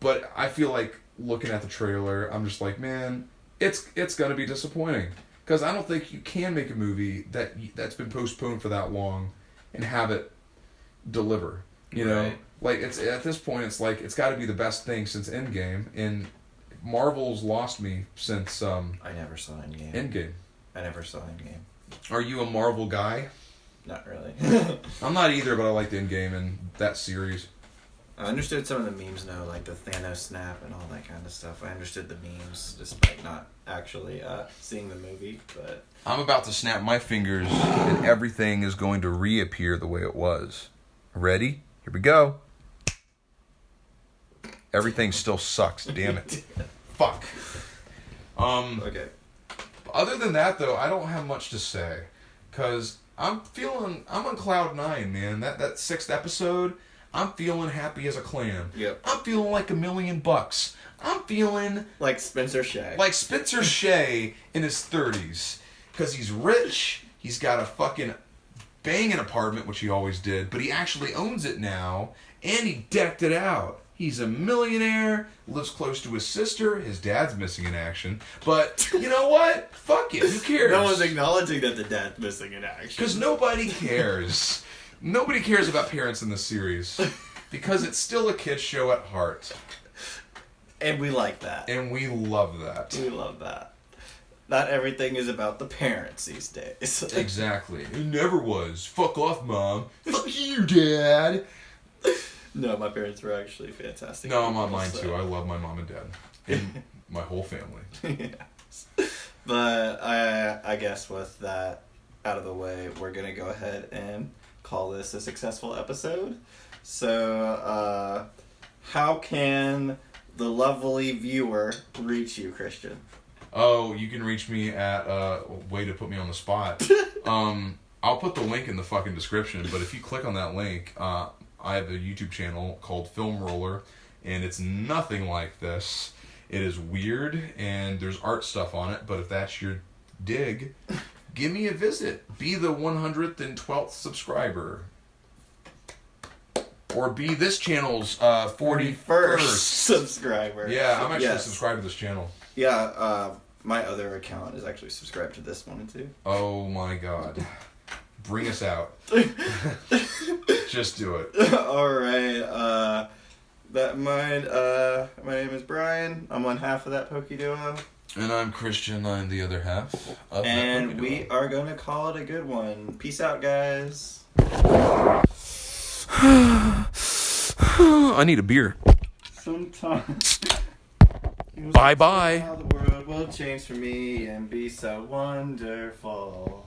But I feel like looking at the trailer, I'm just like, man, it's going to be disappointing. Because I don't think you can make a movie that's been postponed for that long and have it deliver. You know? Like, it's at this point, it's like, it's got to be the best thing since Endgame, and Marvel's lost me since, I never saw Endgame. I never saw Endgame. Are you a Marvel guy? Not really. I'm not either, but I liked Endgame and that series. I understood some of the memes, though, like the Thanos snap and all that kind of stuff. I understood the memes, despite not actually seeing the movie, but... I'm about to snap my fingers, and everything is going to reappear the way it was. Ready? Here we go. Everything still sucks, damn it. Fuck. Okay. Other than that, though, I don't have much to say. Because I'm on cloud 9, man. That 6th episode, I'm feeling happy as a clam. Yep. I'm feeling like $1 million. I'm feeling... Like Spencer Shea. Like Spencer Shea in his 30s. Because he's rich, he's got a fucking banging apartment, which he always did, but he actually owns it now, and he decked it out. He's a millionaire, lives close to his sister, his dad's missing in action, but you know what? Fuck it, who cares? No one's acknowledging that the dad's missing in action. Because nobody cares. Nobody cares about parents in this series. Because it's still a kid's show at heart. And we like that. And we love that. We love that. Not everything is about the parents these days. Exactly. It never was. Fuck off, Mom. Fuck you, Dad. No, my parents were actually fantastic. No, I'm on mine too. I love my mom and dad. And my whole family. Yes. But I guess with that out of the way, we're going to go ahead and call this a successful episode. So, how can the lovely viewer reach you, Christian? Oh, you can reach me at way to put me on the spot. I'll put the link in the fucking description, but if you click on that link, I have a YouTube channel called Film Roller, and it's nothing like this. It is weird, and there's art stuff on it, but if that's your dig, give me a visit. Be the 112th subscriber. Or be this channel's 41st subscriber. Yeah, I'm actually subscribed to this channel. Yeah, my other account is actually subscribed to this one too. Oh my god. Bring us out. Just do it. Alright, my name is Bryan. I'm one half of that Poke Duo. And I'm Christian, I'm the other half of and that Poke we Duo. are going to call it a good one. Peace out, guys. I need a beer. Sometimes. Bye-bye. How the world will change for me and be so wonderful.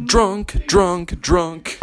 Drunk, drunk, drunk.